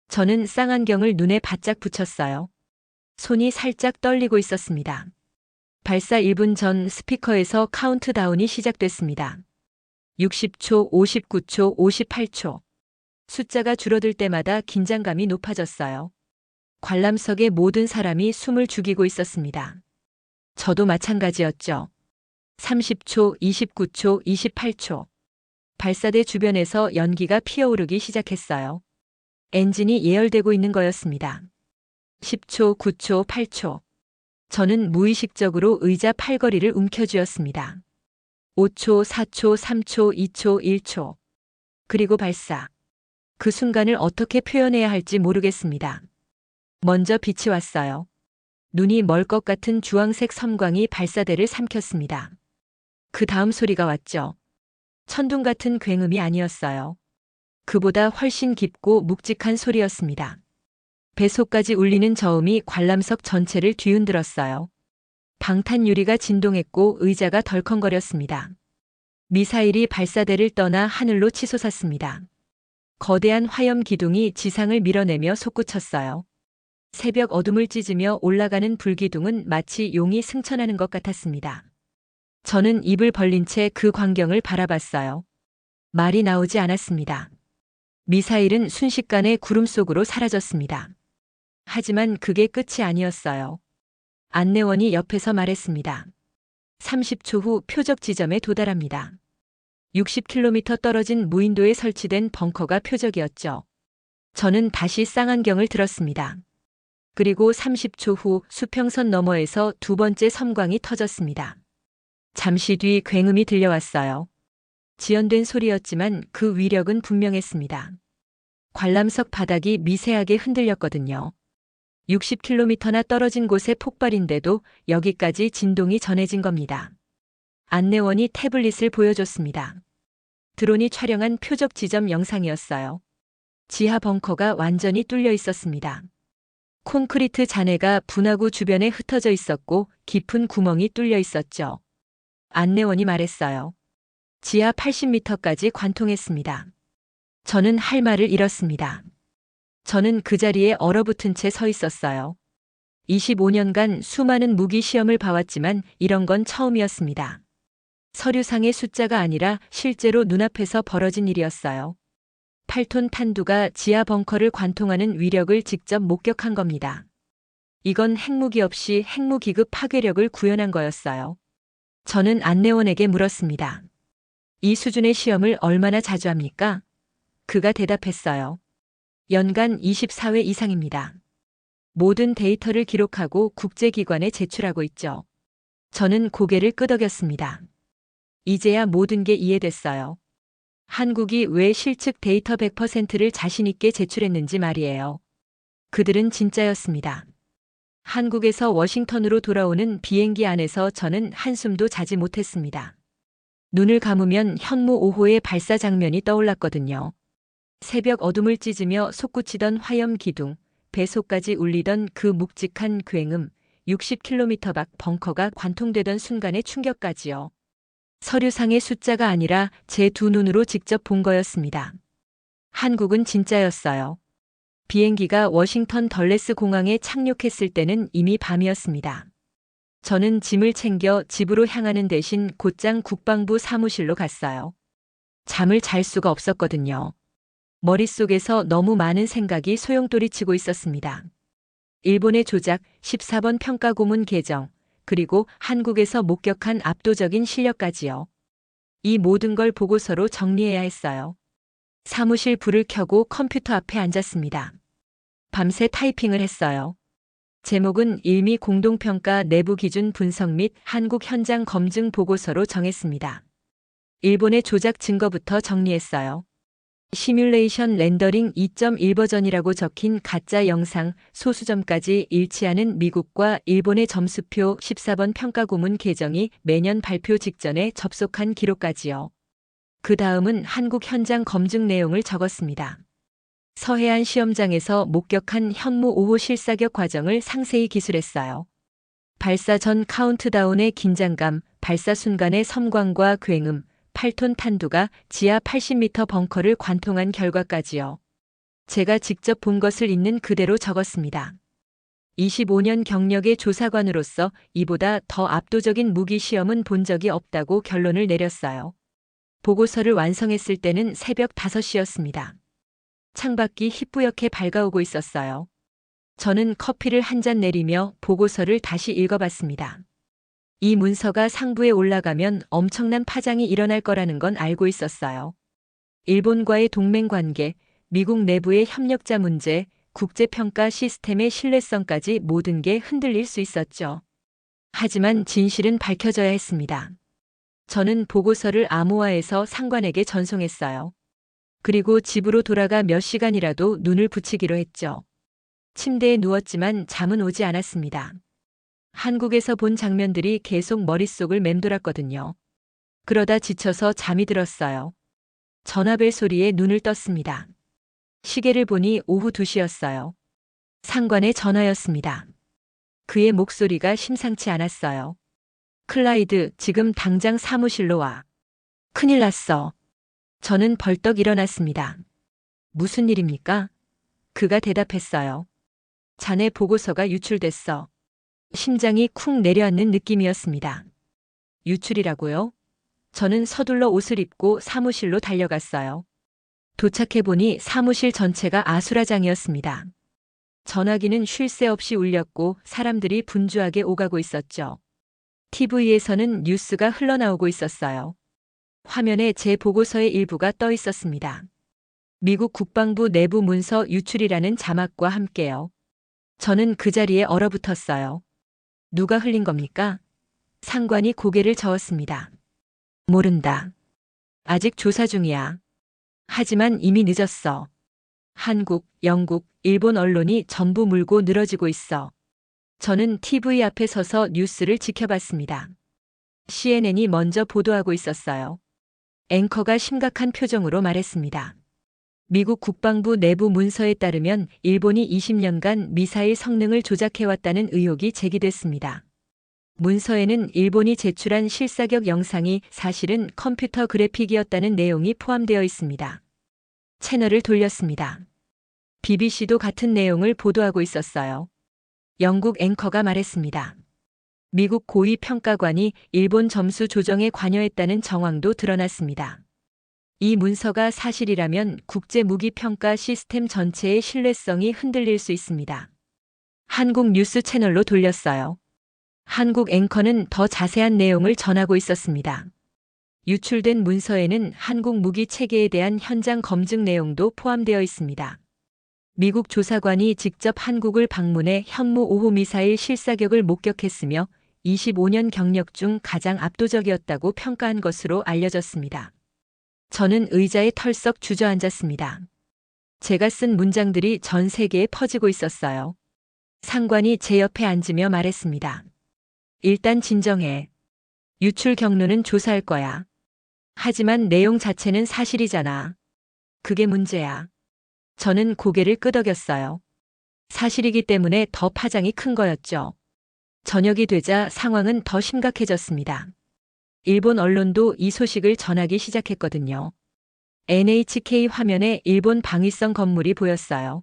저는 쌍안경을 눈에 바짝 붙였어요. 손이 살짝 떨리고 있었습니다. 발사 1분 전 스피커에서 카운트다운이 시작됐습니다. 60초, 59초, 58초. 숫자가 줄어들 때마다 긴장감이 높아졌어요. 관람석의 모든 사람이 숨을 죽이고 있었습니다. 저도 마찬가지였죠. 30초, 29초, 28초. 발사대 주변에서 연기가 피어오르기 시작했어요. 엔진이 예열되고 있는 거였습니다. 10초, 9초, 8초. 저는 무의식적으로 의자 팔걸이를 움켜쥐었습니다. 5초, 4초, 3초, 2초, 1초. 그리고 발사. 그 순간을 어떻게 표현해야 할지 모르겠습니다. 먼저 빛이 왔어요. 눈이 멀 것 같은 주황색 섬광이 발사대를 삼켰습니다. 그 다음 소리가 왔죠. 천둥 같은 굉음이 아니었어요. 그보다 훨씬 깊고 묵직한 소리였습니다. 뱃속까지 울리는 저음이 관람석 전체를 뒤흔들었어요. 방탄 유리가 진동했고 의자가 덜컹거렸습니다. 미사일이 발사대를 떠나 하늘로 치솟았습니다. 거대한 화염 기둥이 지상을 밀어내며 솟구쳤어요. 새벽 어둠을 찢으며 올라가는 불기둥은 마치 용이 승천하는 것 같았습니다. 저는 입을 벌린 채 그 광경을 바라봤어요. 말이 나오지 않았습니다. 미사일은 순식간에 구름 속으로 사라졌습니다. 하지만 그게 끝이 아니었어요. 안내원이 옆에서 말했습니다. 30초 후 표적 지점에 도달합니다. 60km 떨어진 무인도에 설치된 벙커가 표적이었죠. 저는 다시 쌍안경을 들었습니다. 그리고 30초 후 수평선 너머에서 두 번째 섬광이 터졌습니다. 잠시 뒤 굉음이 들려왔어요. 지연된 소리였지만 그 위력은 분명했습니다. 관람석 바닥이 미세하게 흔들렸거든요. 60km나 떨어진 곳의 폭발인데도 여기까지 진동이 전해진 겁니다. 안내원이 태블릿을 보여줬습니다. 드론이 촬영한 표적 지점 영상이었어요. 지하 벙커가 완전히 뚫려 있었습니다. 콘크리트 잔해가 분화구 주변에 흩어져 있었고 깊은 구멍이 뚫려 있었죠. 안내원이 말했어요. 지하 80m까지 관통했습니다. 저는 할 말을 잃었습니다. 저는 그 자리에 얼어붙은 채 서 있었어요. 25년간 수많은 무기 시험을 봐왔지만 이런 건 처음이었습니다. 서류상의 숫자가 아니라 실제로 눈앞에서 벌어진 일이었어요. 8톤 탄두가 지하 벙커를 관통하는 위력을 직접 목격한 겁니다. 이건 핵무기 없이 핵무기급 파괴력을 구현한 거였어요. 저는 안내원에게 물었습니다. 이 수준의 시험을 얼마나 자주 합니까? 그가 대답했어요. 연간 24회 이상입니다. 모든 데이터를 기록하고 국제기관에 제출하고 있죠. 저는 고개를 끄덕였습니다. 이제야 모든 게 이해됐어요. 한국이 왜 실측 데이터 100%를 자신있게 제출했는지 말이에요. 그들은 진짜였습니다. 한국에서 워싱턴으로 돌아오는 비행기 안에서 저는 한숨도 자지 못했습니다. 눈을 감으면 현무 5호의 발사 장면이 떠올랐거든요. 새벽 어둠을 찢으며 솟구치던 화염 기둥, 뱃속까지 울리던 그 묵직한 굉음, 60km 밖 벙커가 관통되던 순간의 충격까지요. 서류상의 숫자가 아니라 제 두 눈으로 직접 본 거였습니다. 한국은 진짜였어요. 비행기가 워싱턴 덜레스 공항에 착륙했을 때는 이미 밤이었습니다. 저는 짐을 챙겨 집으로 향하는 대신 곧장 국방부 사무실로 갔어요. 잠을 잘 수가 없었거든요. 머릿속에서 너무 많은 생각이 소용돌이치고 있었습니다. 일본의 조작, 14번 평가고문 개정, 그리고 한국에서 목격한 압도적인 실력까지요. 이 모든 걸 보고서로 정리해야 했어요. 사무실 불을 켜고 컴퓨터 앞에 앉았습니다. 밤새 타이핑을 했어요. 제목은 일미 공동평가 내부 기준 분석 및 한국 현장 검증 보고서로 정했습니다. 일본의 조작 증거부터 정리했어요. 시뮬레이션 렌더링 2.1 버전이라고 적힌 가짜 영상 소수점까지 일치하는 미국과 일본의 점수표 14번 평가고문 계정이 매년 발표 직전에 접속한 기록까지요. 그 다음은 한국 현장 검증 내용을 적었습니다. 서해안 시험장에서 목격한 현무 5호 실사격 과정을 상세히 기술했어요. 발사 전 카운트다운의 긴장감, 발사 순간의 섬광과 굉음, 8톤 탄두가 지하 80m 벙커를 관통한 결과까지요. 제가 직접 본 것을 있는 그대로 적었습니다. 25년 경력의 조사관으로서 이보다 더 압도적인 무기 시험은 본 적이 없다고 결론을 내렸어요. 보고서를 완성했을 때는 새벽 5시였습니다. 창밖이 희뿌옇게 밝아오고 있었어요. 저는 커피를 한 잔 내리며 보고서를 다시 읽어봤습니다. 이 문서가 상부에 올라가면 엄청난 파장이 일어날 거라는 건 알고 있었어요. 일본과의 동맹 관계, 미국 내부의 협력자 문제, 국제평가 시스템의 신뢰성까지 모든 게 흔들릴 수 있었죠. 하지만 진실은 밝혀져야 했습니다. 저는 보고서를 암호화해서 상관에게 전송했어요. 그리고 집으로 돌아가 몇 시간이라도 눈을 붙이기로 했죠. 침대에 누웠지만 잠은 오지 않았습니다. 한국에서 본 장면들이 계속 머릿속을 맴돌았거든요. 그러다 지쳐서 잠이 들었어요. 전화벨 소리에 눈을 떴습니다. 시계를 보니 오후 2시였어요. 상관의 전화였습니다. 그의 목소리가 심상치 않았어요. 클라이드, 지금 당장 사무실로 와. 큰일 났어. 저는 벌떡 일어났습니다. 무슨 일입니까? 그가 대답했어요. 자네 보고서가 유출됐어. 심장이 쿵 내려앉는 느낌이었습니다. 유출이라고요? 저는 서둘러 옷을 입고 사무실로 달려갔어요. 도착해보니 사무실 전체가 아수라장이었습니다. 전화기는 쉴 새 없이 울렸고 사람들이 분주하게 오가고 있었죠. TV에서는 뉴스가 흘러나오고 있었어요. 화면에 제 보고서의 일부가 떠 있었습니다. 미국 국방부 내부 문서 유출이라는 자막과 함께요. 저는 그 자리에 얼어붙었어요. 누가 흘린 겁니까? 상관이 고개를 저었습니다. 모른다. 아직 조사 중이야. 하지만 이미 늦었어. 한국, 영국, 일본 언론이 전부 물고 늘어지고 있어. 저는 TV 앞에 서서 뉴스를 지켜봤습니다. CNN이 먼저 보도하고 있었어요. 앵커가 심각한 표정으로 말했습니다. 미국 국방부 내부 문서에 따르면 일본이 20년간 미사일 성능을 조작해왔다는 의혹이 제기됐습니다. 문서에는 일본이 제출한 실사격 영상이 사실은 컴퓨터 그래픽이었다는 내용이 포함되어 있습니다. 채널을 돌렸습니다. BBC도 같은 내용을 보도하고 있었어요. 영국 앵커가 말했습니다. 미국 고위 평가관이 일본 점수 조정에 관여했다는 정황도 드러났습니다. 이 문서가 사실이라면 국제무기평가 시스템 전체의 신뢰성이 흔들릴 수 있습니다. 한국 뉴스 채널로 돌렸어요. 한국 앵커는 더 자세한 내용을 전하고 있었습니다. 유출된 문서에는 한국 무기 체계에 대한 현장 검증 내용도 포함되어 있습니다. 미국 조사관이 직접 한국을 방문해 현무 5호 미사일 실사격을 목격했으며 25년 경력 중 가장 압도적이었다고 평가한 것으로 알려졌습니다. 저는 의자에 털썩 주저앉았습니다. 제가 쓴 문장들이 전 세계에 퍼지고 있었어요. 상관이 제 옆에 앉으며 말했습니다. 일단 진정해. 유출 경로는 조사할 거야. 하지만 내용 자체는 사실이잖아. 그게 문제야. 저는 고개를 끄덕였어요. 사실이기 때문에 더 파장이 큰 거였죠. 저녁이 되자 상황은 더 심각해졌습니다. 일본 언론도 이 소식을 전하기 시작했거든요. NHK 화면에 일본 방위성 건물이 보였어요.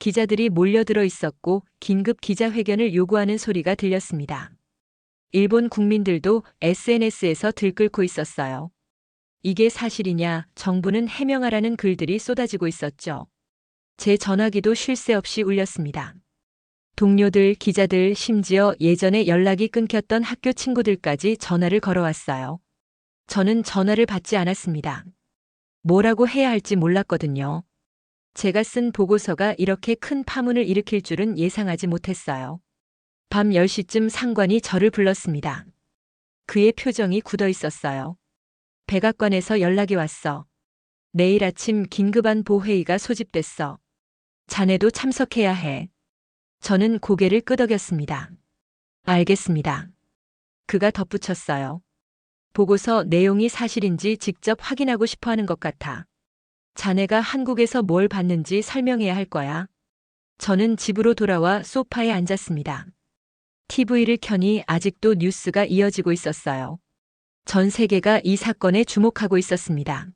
기자들이 몰려들어 있었고 긴급 기자회견을 요구하는 소리가 들렸습니다. 일본 국민들도 SNS에서 들끓고 있었어요. 이게 사실이냐, 정부는 해명하라는 글들이 쏟아지고 있었죠. 제 전화기도 쉴 새 없이 울렸습니다. 동료들, 기자들, 심지어 예전에 연락이 끊겼던 학교 친구들까지 전화를 걸어왔어요. 저는 전화를 받지 않았습니다. 뭐라고 해야 할지 몰랐거든요. 제가 쓴 보고서가 이렇게 큰 파문을 일으킬 줄은 예상하지 못했어요. 밤 10시쯤 상관이 저를 불렀습니다. 그의 표정이 굳어 있었어요. 백악관에서 연락이 왔어. 내일 아침 긴급안보 회의가 소집됐어. 자네도 참석해야 해. 저는 고개를 끄덕였습니다. 알겠습니다. 그가 덧붙였어요. 보고서 내용이 사실인지 직접 확인하고 싶어 하는 것 같아. 자네가 한국에서 뭘 봤는지 설명해야 할 거야. 저는 집으로 돌아와 소파에 앉았습니다. TV를 켜니 아직도 뉴스가 이어지고 있었어요. 전 세계가 이 사건에 주목하고 있었습니다.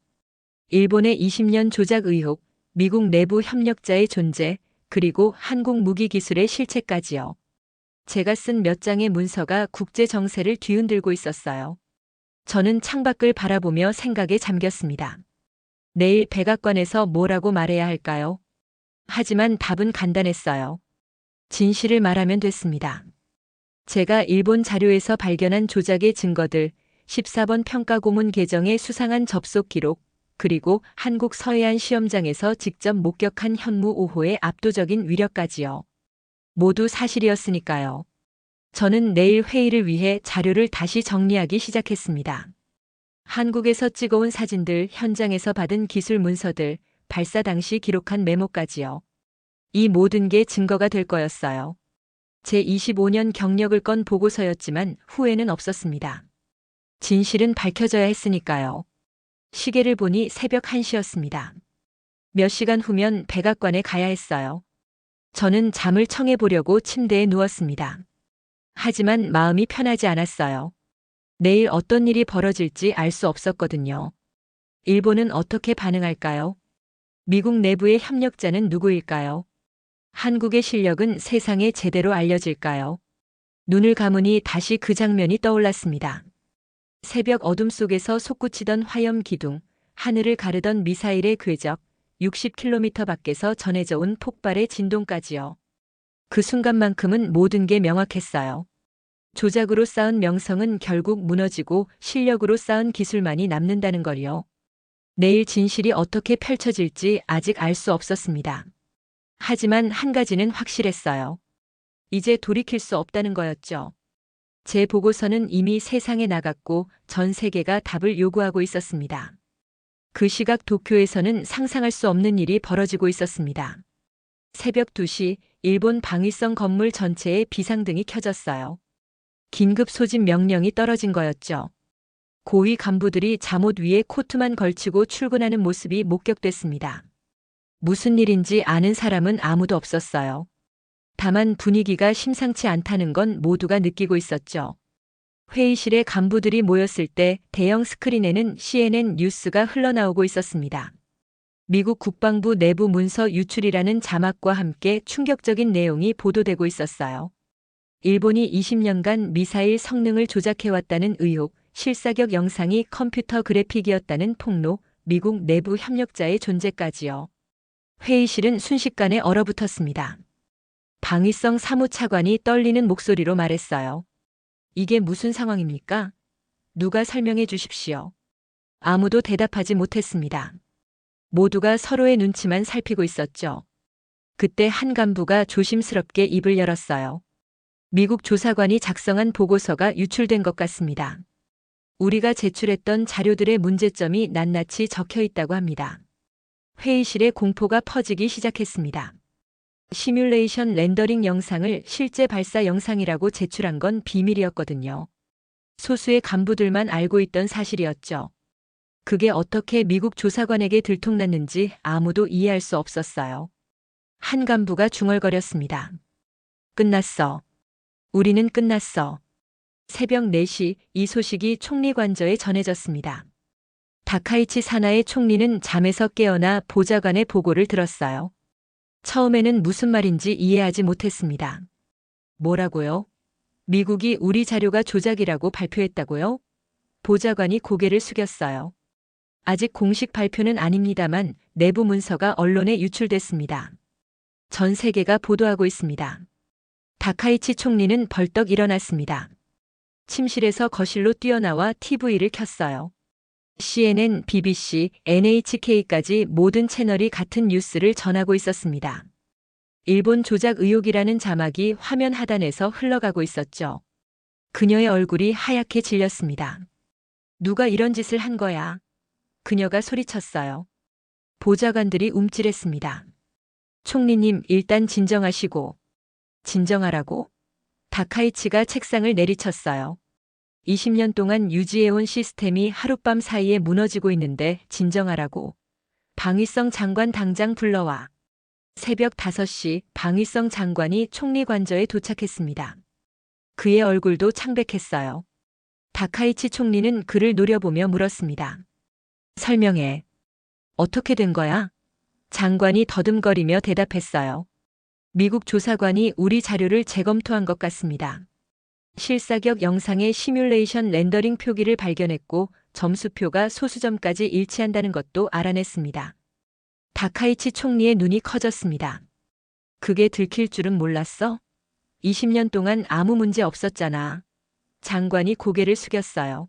일본의 20년 조작 의혹, 미국 내부 협력자의 존재, 그리고 한국 무기 기술의 실체까지요. 제가 쓴 몇 장의 문서가 국제 정세를 뒤흔들고 있었어요. 저는 창밖을 바라보며 생각에 잠겼습니다. 내일 백악관에서 뭐라고 말해야 할까요? 하지만 답은 간단했어요. 진실을 말하면 됐습니다. 제가 일본 자료에서 발견한 조작의 증거들, 14번 평가고문 개정의 수상한 접속 기록, 그리고 한국 서해안 시험장에서 직접 목격한 현무 5호의 압도적인 위력까지요. 모두 사실이었으니까요. 저는 내일 회의를 위해 자료를 다시 정리하기 시작했습니다. 한국에서 찍어온 사진들, 현장에서 받은 기술 문서들, 발사 당시 기록한 메모까지요. 이 모든 게 증거가 될 거였어요. 제 25년 경력을 건 보고서였지만 후회는 없었습니다. 진실은 밝혀져야 했으니까요. 시계를 보니 새벽 1시였습니다. 몇 시간 후면 백악관에 가야 했어요. 저는 잠을 청해보려고 침대에 누웠습니다. 하지만 마음이 편하지 않았어요. 내일 어떤 일이 벌어질지 알 수 없었거든요. 일본은 어떻게 반응할까요? 미국 내부의 협력자는 누구일까요? 한국의 실력은 세상에 제대로 알려질까요? 눈을 감으니 다시 그 장면이 떠올랐습니다. 새벽 어둠 속에서 솟구치던 화염 기둥, 하늘을 가르던 미사일의 궤적, 60km 밖에서 전해져 온 폭발의 진동까지요. 그 순간만큼은 모든 게 명확했어요. 조작으로 쌓은 명성은 결국 무너지고 실력으로 쌓은 기술만이 남는다는 걸요. 내일 진실이 어떻게 펼쳐질지 아직 알 수 없었습니다. 하지만 한 가지는 확실했어요. 이제 돌이킬 수 없다는 거였죠. 제 보고서는 이미 세상에 나갔고 전 세계가 답을 요구하고 있었습니다. 그 시각 도쿄에서는 상상할 수 없는 일이 벌어지고 있었습니다. 새벽 2시 일본 방위성 건물 전체에 비상등이 켜졌어요. 긴급 소집 명령이 떨어진 거였죠. 고위 간부들이 잠옷 위에 코트만 걸치고 출근하는 모습이 목격됐습니다. 무슨 일인지 아는 사람은 아무도 없었어요. 다만 분위기가 심상치 않다는 건 모두가 느끼고 있었죠. 회의실에 간부들이 모였을 때 대형 스크린에는 CNN 뉴스가 흘러나오고 있었습니다. 미국 국방부 내부 문서 유출이라는 자막과 함께 충격적인 내용이 보도되고 있었어요. 일본이 20년간 미사일 성능을 조작해왔다는 의혹, 실사격 영상이 컴퓨터 그래픽이었다는 폭로, 미국 내부 협력자의 존재까지요. 회의실은 순식간에 얼어붙었습니다. 방위성 사무차관이 떨리는 목소리로 말했어요. 이게 무슨 상황입니까? 누가 설명해 주십시오. 아무도 대답하지 못했습니다. 모두가 서로의 눈치만 살피고 있었죠. 그때 한 간부가 조심스럽게 입을 열었어요. 미국 조사관이 작성한 보고서가 유출된 것 같습니다. 우리가 제출했던 자료들의 문제점이 낱낱이 적혀 있다고 합니다. 회의실에 공포가 퍼지기 시작했습니다. 시뮬레이션 렌더링 영상을 실제 발사 영상이라고 제출한 건 비밀이었거든요. 소수의 간부들만 알고 있던 사실이었죠. 그게 어떻게 미국 조사관에게 들통났는지 아무도 이해할 수 없었어요. 한 간부가 중얼거렸습니다. 끝났어. 우리는 끝났어. 새벽 4시 이 소식이 총리 관저에 전해졌습니다. 다카이치 사나의 총리는 잠에서 깨어나 보좌관의 보고를 들었어요. 처음에는 무슨 말인지 이해하지 못했습니다. 뭐라고요? 미국이 우리 자료가 조작이라고 발표했다고요? 보좌관이 고개를 숙였어요. 아직 공식 발표는 아닙니다만 내부 문서가 언론에 유출됐습니다. 전 세계가 보도하고 있습니다. 다카이치 총리는 벌떡 일어났습니다. 침실에서 거실로 뛰어나와 TV를 켰어요. CNN, BBC, NHK까지 모든 채널이 같은 뉴스를 전하고 있었습니다. 일본 조작 의혹이라는 자막이 화면 하단에서 흘러가고 있었죠. 그녀의 얼굴이 하얗게 질렸습니다. 누가 이런 짓을 한 거야? 그녀가 소리쳤어요. 보좌관들이 움찔했습니다. 총리님, 일단 진정하시고. 진정하라고? 다카이치가 책상을 내리쳤어요. 20년 동안 유지해온 시스템이 하룻밤 사이에 무너지고 있는데 진정하라고. 방위성 장관 당장 불러와. 새벽 5시 방위성 장관이 총리 관저에 도착했습니다. 그의 얼굴도 창백했어요. 다카이치 총리는 그를 노려보며 물었습니다. 설명해. 어떻게 된 거야? 장관이 더듬거리며 대답했어요. 미국 조사관이 우리 자료를 재검토한 것 같습니다. 실사격 영상의 시뮬레이션 렌더링 표기를 발견했고 점수표가 소수점까지 일치한다는 것도 알아냈습니다. 다카이치 총리의 눈이 커졌습니다. 그게 들킬 줄은 몰랐어? 20년 동안 아무 문제 없었잖아. 장관이 고개를 숙였어요.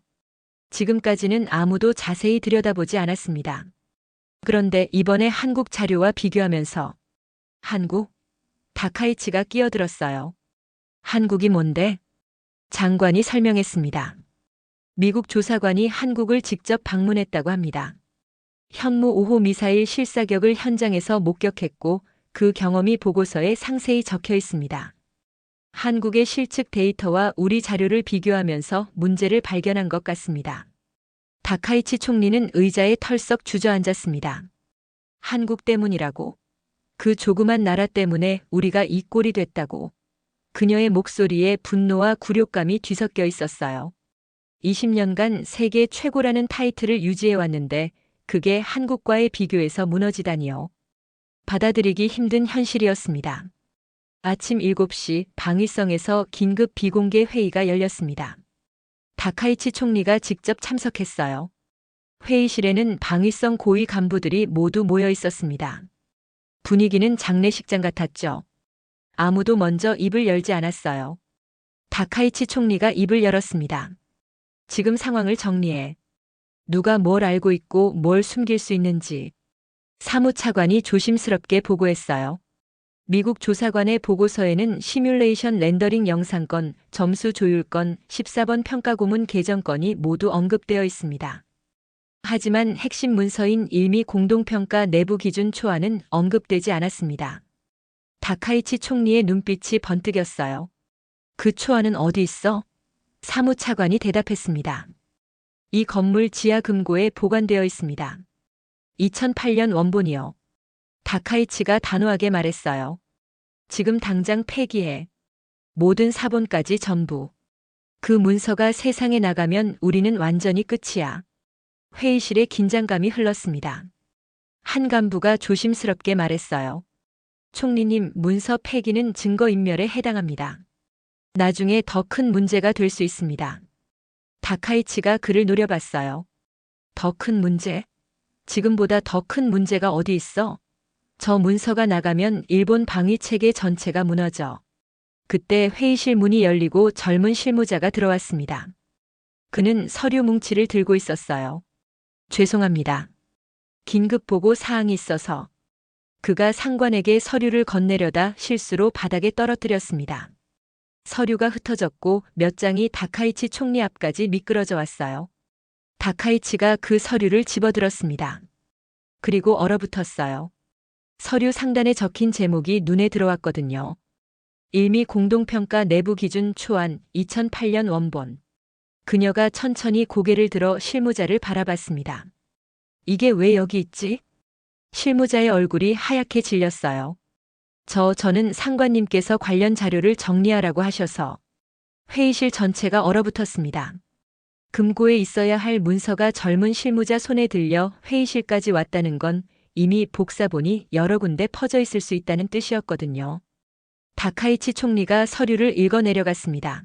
지금까지는 아무도 자세히 들여다보지 않았습니다. 그런데 이번에 한국 자료와 비교하면서 한국? 다카이치가 끼어들었어요. 한국이 뭔데? 장관이 설명했습니다. 미국 조사관이 한국을 직접 방문했다고 합니다. 현무 5호 미사일 실사격을 현장에서 목격했고 그 경험이 보고서에 상세히 적혀 있습니다. 한국의 실측 데이터와 우리 자료를 비교하면서 문제를 발견한 것 같습니다. 다카이치 총리는 의자에 털썩 주저앉았습니다. 한국 때문이라고? 그 조그만 나라 때문에 우리가 이 꼴이 됐다고. 그녀의 목소리에 분노와 굴욕감이 뒤섞여 있었어요. 20년간 세계 최고라는 타이틀을 유지해왔는데 그게 한국과의 비교에서 무너지다니요. 받아들이기 힘든 현실이었습니다. 아침 7시 방위성에서 긴급 비공개 회의가 열렸습니다. 다카이치 총리가 직접 참석했어요. 회의실에는 방위성 고위 간부들이 모두 모여 있었습니다. 분위기는 장례식장 같았죠. 아무도 먼저 입을 열지 않았어요. 다카이치 총리가 입을 열었습니다. 지금 상황을 정리해. 누가 뭘 알고 있고 뭘 숨길 수 있는지. 사무차관이 조심스럽게 보고했어요. 미국 조사관의 보고서에는 시뮬레이션 렌더링 영상건, 점수 조율건, 14번 평가고문 개정건이 모두 언급되어 있습니다. 하지만 핵심 문서인 일미 공동평가 내부 기준 초안은 언급되지 않았습니다. 다카이치 총리의 눈빛이 번뜩였어요. 그 초안은 어디 있어? 사무차관이 대답했습니다. 이 건물 지하 금고에 보관되어 있습니다. 2008년 원본이요. 다카이치가 단호하게 말했어요. 지금 당장 폐기해. 모든 사본까지 전부. 그 문서가 세상에 나가면 우리는 완전히 끝이야. 회의실에 긴장감이 흘렀습니다. 한 간부가 조심스럽게 말했어요. 총리님, 문서 폐기는 증거인멸에 해당합니다. 나중에 더 큰 문제가 될 수 있습니다. 다카이치가 그를 노려봤어요. 더 큰 문제? 지금보다 더 큰 문제가 어디 있어? 저 문서가 나가면 일본 방위 체계 전체가 무너져. 그때 회의실 문이 열리고 젊은 실무자가 들어왔습니다. 그는 서류 뭉치를 들고 있었어요. 죄송합니다. 긴급 보고 사항이 있어서. 그가 상관에게 서류를 건네려다 실수로 바닥에 떨어뜨렸습니다. 서류가 흩어졌고 몇 장이 다카이치 총리 앞까지 미끄러져 왔어요. 다카이치가 그 서류를 집어들었습니다. 그리고 얼어붙었어요. 서류 상단에 적힌 제목이 눈에 들어왔거든요. 일미 공동평가 내부 기준 초안 2008년 원본. 그녀가 천천히 고개를 들어 실무자를 바라봤습니다. 이게 왜 여기 있지? 실무자의 얼굴이 하얗게 질렸어요. 저는 상관님께서 관련 자료를 정리하라고 하셔서. 회의실 전체가 얼어붙었습니다. 금고에 있어야 할 문서가 젊은 실무자 손에 들려 회의실까지 왔다는 건 이미 복사본이 여러 군데 퍼져 있을 수 있다는 뜻이었거든요. 다카이치 총리가 서류를 읽어 내려갔습니다.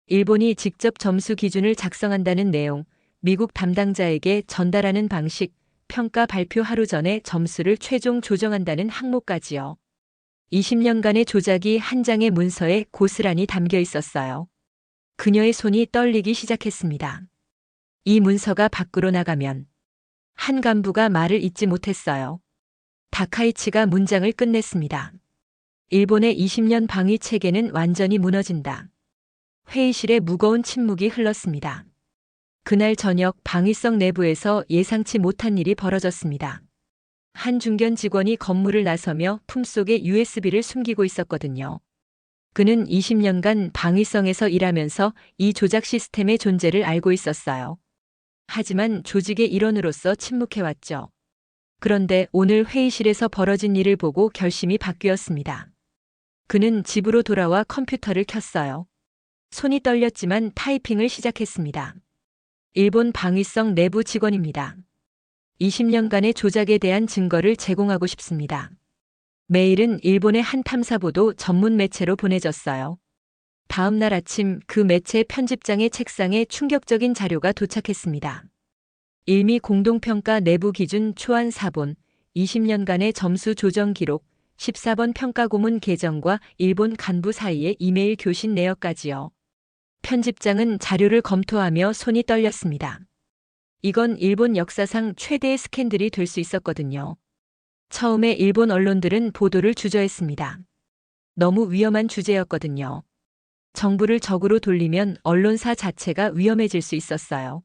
일본이 직접 점수 기준을 작성한다는 내용, 미국 담당자에게 전달하는 방식, 평가 발표 하루 전에 점수를 최종 조정한다는 항목까지요. 20년간의 조작이 한 장의 문서에 고스란히 담겨 있었어요. 그녀의 손이 떨리기 시작했습니다. 이 문서가 밖으로 나가면 한 간부가 말을 잇지 못했어요. 다카이치가 문장을 끝냈습니다. 일본의 20년 방위 체계는 완전히 무너진다. 회의실에 무거운 침묵이 흘렀습니다. 그날 저녁 방위성 내부에서 예상치 못한 일이 벌어졌습니다. 한 중견 직원이 건물을 나서며 품속에 USB를 숨기고 있었거든요. 그는 20년간 방위성에서 일하면서 이 조작 시스템의 존재를 알고 있었어요. 하지만 조직의 일원으로서 침묵해왔죠. 그런데 오늘 회의실에서 벌어진 일을 보고 결심이 바뀌었습니다. 그는 집으로 돌아와 컴퓨터를 켰어요. 손이 떨렸지만 타이핑을 시작했습니다. 일본 방위성 내부 직원입니다. 20년간의 조작에 대한 증거를 제공하고 싶습니다. 메일은 일본의 한 탐사보도 전문 매체로 보내졌어요. 다음 날 아침 그 매체 편집장의 책상에 충격적인 자료가 도착했습니다. 일미 공동평가 내부 기준 초안 4본, 20년간의 점수 조정 기록, 14번 평가고문 개정과 일본 간부 사이의 이메일 교신 내역까지요. 편집장은 자료를 검토하며 손이 떨렸습니다. 이건 일본 역사상 최대의 스캔들이 될 수 있었거든요. 처음에 일본 언론들은 보도를 주저했습니다. 너무 위험한 주제였거든요. 정부를 적으로 돌리면 언론사 자체가 위험해질 수 있었어요.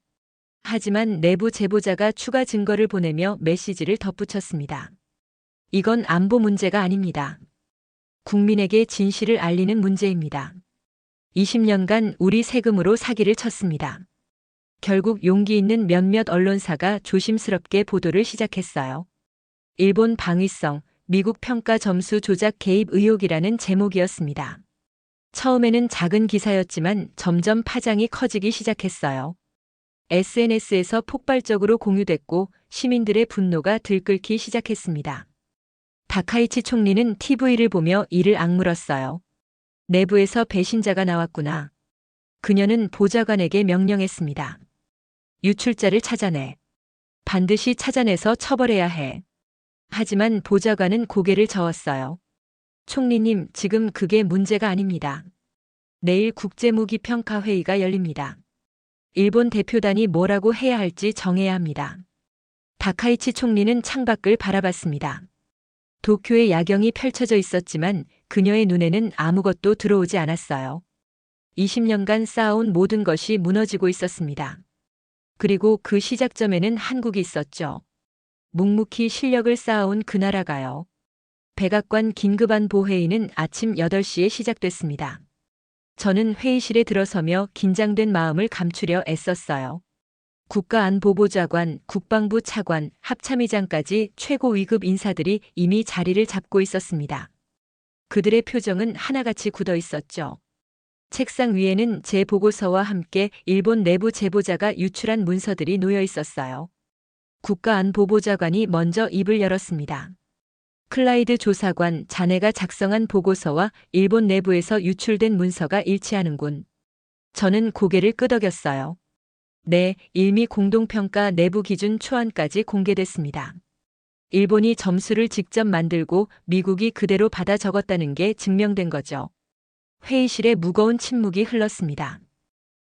하지만 내부 제보자가 추가 증거를 보내며 메시지를 덧붙였습니다. 이건 안보 문제가 아닙니다. 국민에게 진실을 알리는 문제입니다. 20년간 우리 세금으로 사기를 쳤습니다. 결국 용기 있는 몇몇 언론사가 조심스럽게 보도를 시작했어요. 일본 방위성, 미국 평가 점수 조작 개입 의혹이라는 제목이었습니다. 처음에는 작은 기사였지만 점점 파장이 커지기 시작했어요. SNS에서 폭발적으로 공유됐고 시민들의 분노가 들끓기 시작했습니다. 다카이치 총리는 TV를 보며 이를 악물었어요. 내부에서 배신자가 나왔구나. 그녀는 보좌관에게 명령했습니다. 유출자를 찾아내. 반드시 찾아내서 처벌해야 해. 하지만 보좌관은 고개를 저었어요. 총리님, 지금 그게 문제가 아닙니다. 내일 국제무기평가회의가 열립니다. 일본 대표단이 뭐라고 해야 할지 정해야 합니다. 다카이치 총리는 창밖을 바라봤습니다. 도쿄의 야경이 펼쳐져 있었지만 그녀의 눈에는 아무것도 들어오지 않았어요. 20년간 쌓아온 모든 것이 무너지고 있었습니다. 그리고 그 시작점에는 한국이 있었죠. 묵묵히 실력을 쌓아온 그 나라가요. 백악관 긴급안보회의는 아침 8시에 시작됐습니다. 저는 회의실에 들어서며 긴장된 마음을 감추려 애썼어요. 국가안보보좌관, 국방부 차관, 합참의장까지 최고 위급 인사들이 이미 자리를 잡고 있었습니다. 그들의 표정은 하나같이 굳어 있었죠. 책상 위에는 제 보고서와 함께 일본 내부 제보자가 유출한 문서들이 놓여 있었어요. 국가안보보좌관이 먼저 입을 열었습니다. 클라이드 조사관, 자네가 작성한 보고서와 일본 내부에서 유출된 문서가 일치하는군. 저는 고개를 끄덕였어요. 네, 일미 공동평가 내부 기준 초안까지 공개됐습니다. 일본이 점수를 직접 만들고 미국이 그대로 받아 적었다는 게 증명된 거죠. 회의실에 무거운 침묵이 흘렀습니다.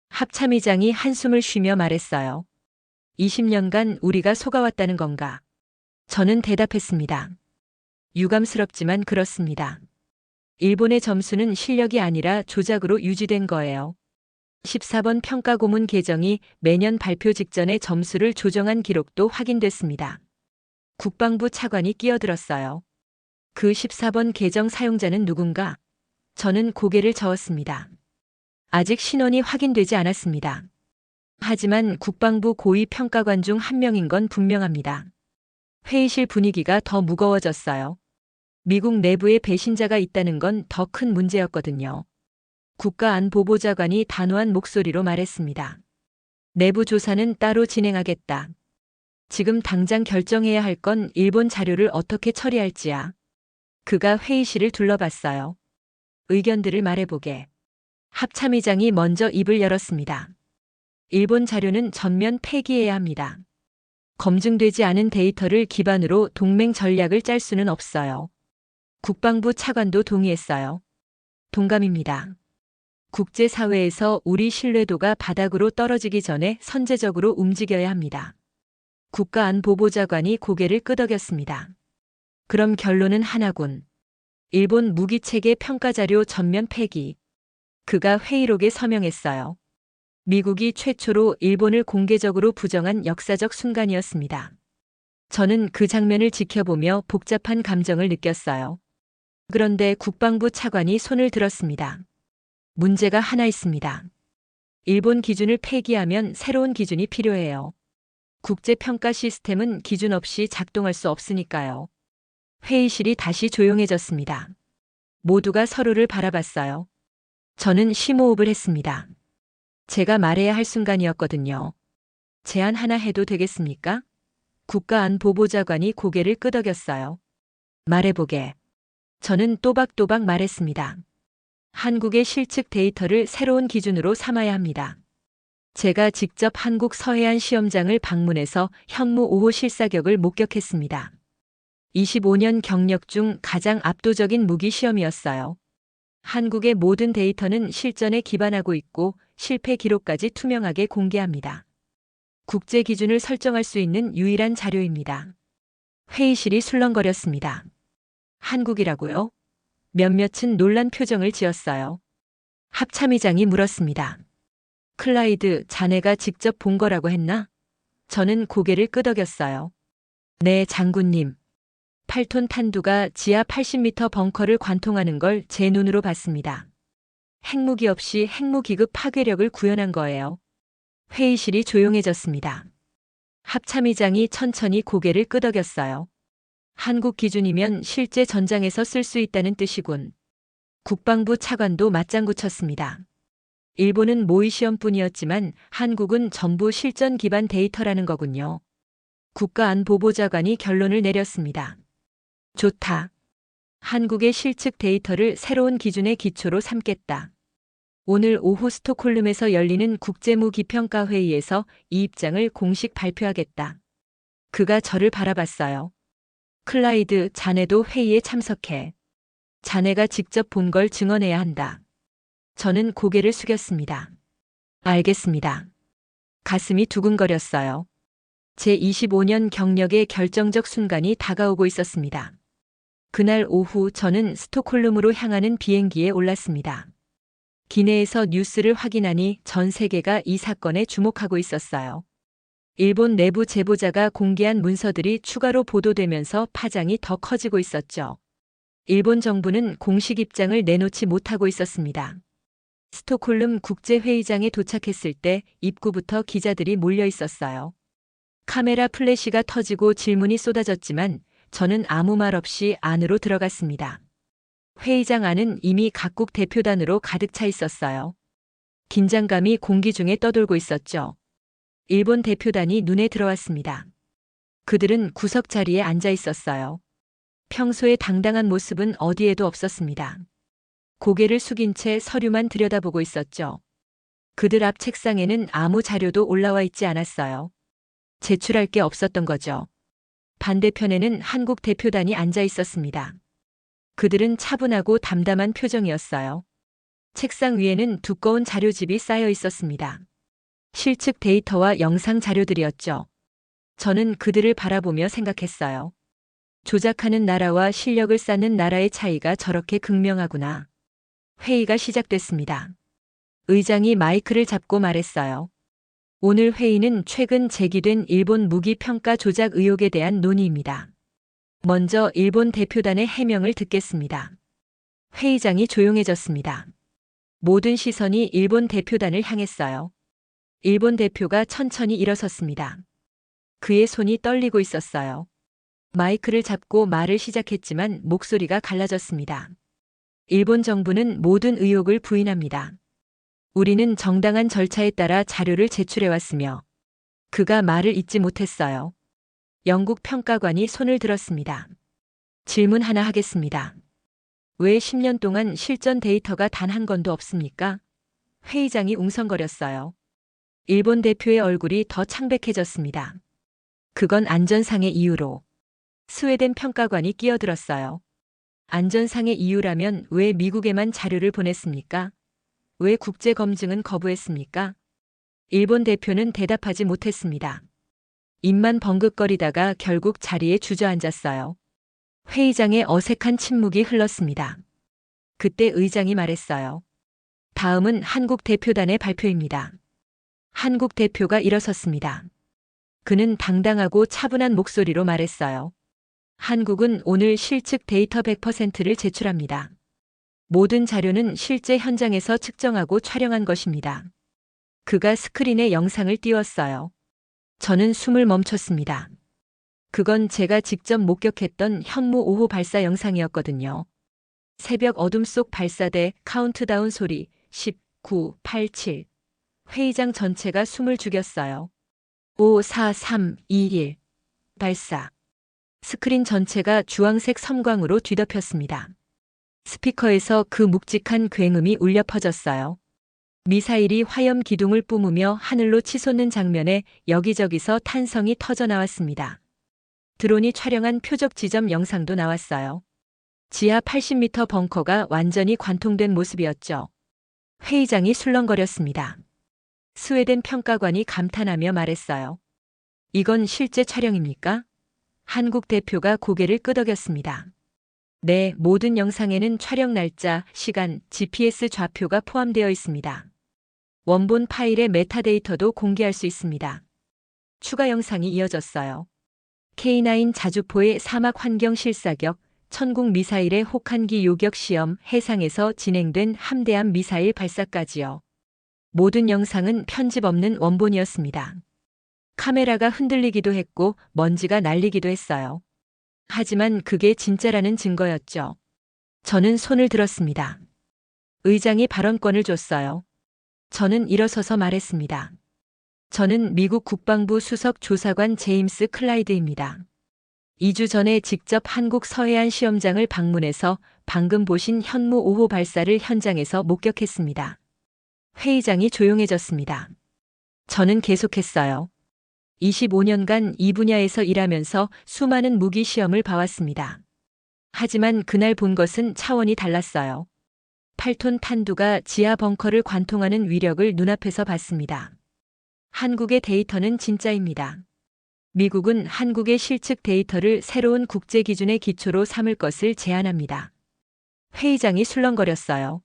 합참의장이 한숨을 쉬며 말했어요. 20년간 우리가 속아왔다는 건가? 저는 대답했습니다. 유감스럽지만 그렇습니다. 일본의 점수는 실력이 아니라 조작으로 유지된 거예요. 14번 평가고문 개정이 매년 발표 직전에 점수를 조정한 기록도 확인됐습니다. 국방부 차관이 끼어들었어요. 그 14번 개정 사용자는 누군가? 저는 고개를 저었습니다. 아직 신원이 확인되지 않았습니다. 하지만 국방부 고위 평가관 중 한 명인 건 분명합니다. 회의실 분위기가 더 무거워졌어요. 미국 내부에 배신자가 있다는 건 더 큰 문제였거든요. 국가안보보좌관이 단호한 목소리로 말했습니다. 내부 조사는 따로 진행하겠다. 지금 당장 결정해야 할 건 일본 자료를 어떻게 처리할지야. 그가 회의실을 둘러봤어요. 의견들을 말해보게. 합참의장이 먼저 입을 열었습니다. 일본 자료는 전면 폐기해야 합니다. 검증되지 않은 데이터를 기반으로 동맹 전략을 짤 수는 없어요. 국방부 차관도 동의했어요. 동감입니다. 국제사회에서 우리 신뢰도가 바닥으로 떨어지기 전에 선제적으로 움직여야 합니다. 국가안보보좌관이 고개를 끄덕였습니다. 그럼 결론은 하나군. 일본 무기체계 평가자료 전면 폐기. 그가 회의록에 서명했어요. 미국이 최초로 일본을 공개적으로 부정한 역사적 순간이었습니다. 저는 그 장면을 지켜보며 복잡한 감정을 느꼈어요. 그런데 국방부 차관이 손을 들었습니다. 문제가 하나 있습니다. 일본 기준을 폐기하면 새로운 기준이 필요해요. 국제평가 시스템은 기준 없이 작동할 수 없으니까요. 회의실이 다시 조용해졌습니다. 모두가 서로를 바라봤어요. 저는 심호흡을 했습니다. 제가 말해야 할 순간이었거든요. 제안 하나 해도 되겠습니까? 국가안보보좌관이 고개를 끄덕였어요. 말해보게. 저는 또박또박 말했습니다. 한국의 실측 데이터를 새로운 기준으로 삼아야 합니다. 제가 직접 한국 서해안 시험장을 방문해서 현무 5호 실사격을 목격했습니다. 25년 경력 중 가장 압도적인 무기 시험이었어요. 한국의 모든 데이터는 실전에 기반하고 있고 실패 기록까지 투명하게 공개합니다. 국제 기준을 설정할 수 있는 유일한 자료입니다. 회의실이 술렁거렸습니다. 한국이라고요? 몇몇은 놀란 표정을 지었어요. 합참의장이 물었습니다. 클라이드, 자네가 직접 본 거라고 했나? 저는 고개를 끄덕였어요. 네, 장군님. 8톤 탄두가 지하 80m 벙커를 관통하는 걸 제 눈으로 봤습니다. 핵무기 없이 핵무기급 파괴력을 구현한 거예요. 회의실이 조용해졌습니다. 합참의장이 천천히 고개를 끄덕였어요. 한국 기준이면 실제 전장에서 쓸 수 있다는 뜻이군. 국방부 차관도 맞장구 쳤습니다. 일본은 모의시험뿐이었지만 한국은 전부 실전 기반 데이터라는 거군요. 국가안보보좌관이 결론을 내렸습니다. 좋다. 한국의 실측 데이터를 새로운 기준의 기초로 삼겠다. 오늘 오후 스톡홀름에서 열리는 국제무기평가회의에서 이 입장을 공식 발표하겠다. 그가 저를 바라봤어요. 클라이드, 자네도 회의에 참석해. 자네가 직접 본 걸 증언해야 한다. 저는 고개를 숙였습니다. 알겠습니다. 가슴이 두근거렸어요. 제 25년 경력의 결정적 순간이 다가오고 있었습니다. 그날 오후 저는 스톡홀름으로 향하는 비행기에 올랐습니다. 기내에서 뉴스를 확인하니 전 세계가 이 사건에 주목하고 있었어요. 일본 내부 제보자가 공개한 문서들이 추가로 보도되면서 파장이 더 커지고 있었죠. 일본 정부는 공식 입장을 내놓지 못하고 있었습니다. 스톡홀름 국제회의장에 도착했을 때 입구부터 기자들이 몰려 있었어요. 카메라 플래시가 터지고 질문이 쏟아졌지만 저는 아무 말 없이 안으로 들어갔습니다. 회의장 안은 이미 각국 대표단으로 가득 차 있었어요. 긴장감이 공기 중에 떠돌고 있었죠. 일본 대표단이 눈에 들어왔습니다. 그들은 구석 자리에 앉아 있었어요. 평소의 당당한 모습은 어디에도 없었습니다. 고개를 숙인 채 서류만 들여다보고 있었죠. 그들 앞 책상에는 아무 자료도 올라와 있지 않았어요. 제출할 게 없었던 거죠. 반대편에는 한국 대표단이 앉아 있었습니다. 그들은 차분하고 담담한 표정이었어요. 책상 위에는 두꺼운 자료집이 쌓여 있었습니다. 실측 데이터와 영상 자료들이었죠. 저는 그들을 바라보며 생각했어요. 조작하는 나라와 실력을 쌓는 나라의 차이가 저렇게 극명하구나. 회의가 시작됐습니다. 의장이 마이크를 잡고 말했어요. 오늘 회의는 최근 제기된 일본 무기 평가 조작 의혹에 대한 논의입니다. 먼저 일본 대표단의 해명을 듣겠습니다. 회의장이 조용해졌습니다. 모든 시선이 일본 대표단을 향했어요. 일본 대표가 천천히 일어섰습니다. 그의 손이 떨리고 있었어요. 마이크를 잡고 말을 시작했지만 목소리가 갈라졌습니다. 일본 정부는 모든 의혹을 부인합니다. 우리는 정당한 절차에 따라 자료를 제출해왔으며 그가 말을 잇지 못했어요. 영국 평가관이 손을 들었습니다. 질문 하나 하겠습니다. 왜 10년 동안 실전 데이터가 단 한 건도 없습니까? 회의장이 웅성거렸어요. 일본 대표의 얼굴이 더 창백해졌습니다. 그건 안전상의 이유로. 스웨덴 평가관이 끼어들었어요. 안전상의 이유라면 왜 미국에만 자료를 보냈습니까? 왜 국제 검증은 거부했습니까? 일본 대표는 대답하지 못했습니다. 입만 벙긋거리다가 결국 자리에 주저앉았어요. 회의장에 어색한 침묵이 흘렀습니다. 그때 의장이 말했어요. 다음은 한국 대표단의 발표입니다. 한국 대표가 일어섰습니다. 그는 당당하고 차분한 목소리로 말했어요. 한국은 오늘 실측 데이터 100%를 제출합니다. 모든 자료는 실제 현장에서 측정하고 촬영한 것입니다. 그가 스크린에 영상을 띄웠어요. 저는 숨을 멈췄습니다. 그건 제가 직접 목격했던 현무 5호 발사 영상이었거든요. 새벽 어둠 속 발사대 카운트다운 소리 10, 9, 8, 7. 회의장 전체가 숨을 죽였어요. 5, 4, 3, 2, 1. 발사. 스크린 전체가 주황색 섬광으로 뒤덮였습니다. 스피커에서 그 묵직한 굉음이 울려 퍼졌어요. 미사일이 화염 기둥을 뿜으며 하늘로 치솟는 장면에 여기저기서 탄성이 터져 나왔습니다. 드론이 촬영한 표적 지점 영상도 나왔어요. 지하 80m 벙커가 완전히 관통된 모습이었죠. 회의장이 술렁거렸습니다. 스웨덴 평가관이 감탄하며 말했어요. 이건 실제 촬영입니까? 한국 대표가 고개를 끄덕였습니다. 네, 모든 영상에는 촬영 날짜, 시간, GPS 좌표가 포함되어 있습니다. 원본 파일의 메타데이터도 공개할 수 있습니다. 추가 영상이 이어졌어요. K9 자주포의 사막 환경 실사격, 천국 미사일의 혹한기 요격 시험, 해상에서 진행된 함대함 미사일 발사까지요. 모든 영상은 편집 없는 원본이었습니다. 카메라가 흔들리기도 했고 먼지가 날리기도 했어요. 하지만 그게 진짜라는 증거였죠. 저는 손을 들었습니다. 의장이 발언권을 줬어요. 저는 일어서서 말했습니다. 저는 미국 국방부 수석 조사관 제임스 클라이드입니다. 2주 전에 직접 한국 서해안 시험장을 방문해서 방금 보신 현무 5호 발사를 현장에서 목격했습니다. 회의장이 조용해졌습니다. 저는 계속했어요. 25년간 이 분야에서 일하면서 수많은 무기 시험을 봐왔습니다. 하지만 그날 본 것은 차원이 달랐어요. 8톤 탄두가 지하 벙커를 관통하는 위력을 눈앞에서 봤습니다. 한국의 데이터는 진짜입니다. 미국은 한국의 실측 데이터를 새로운 국제 기준의 기초로 삼을 것을 제안합니다. 회의장이 술렁거렸어요.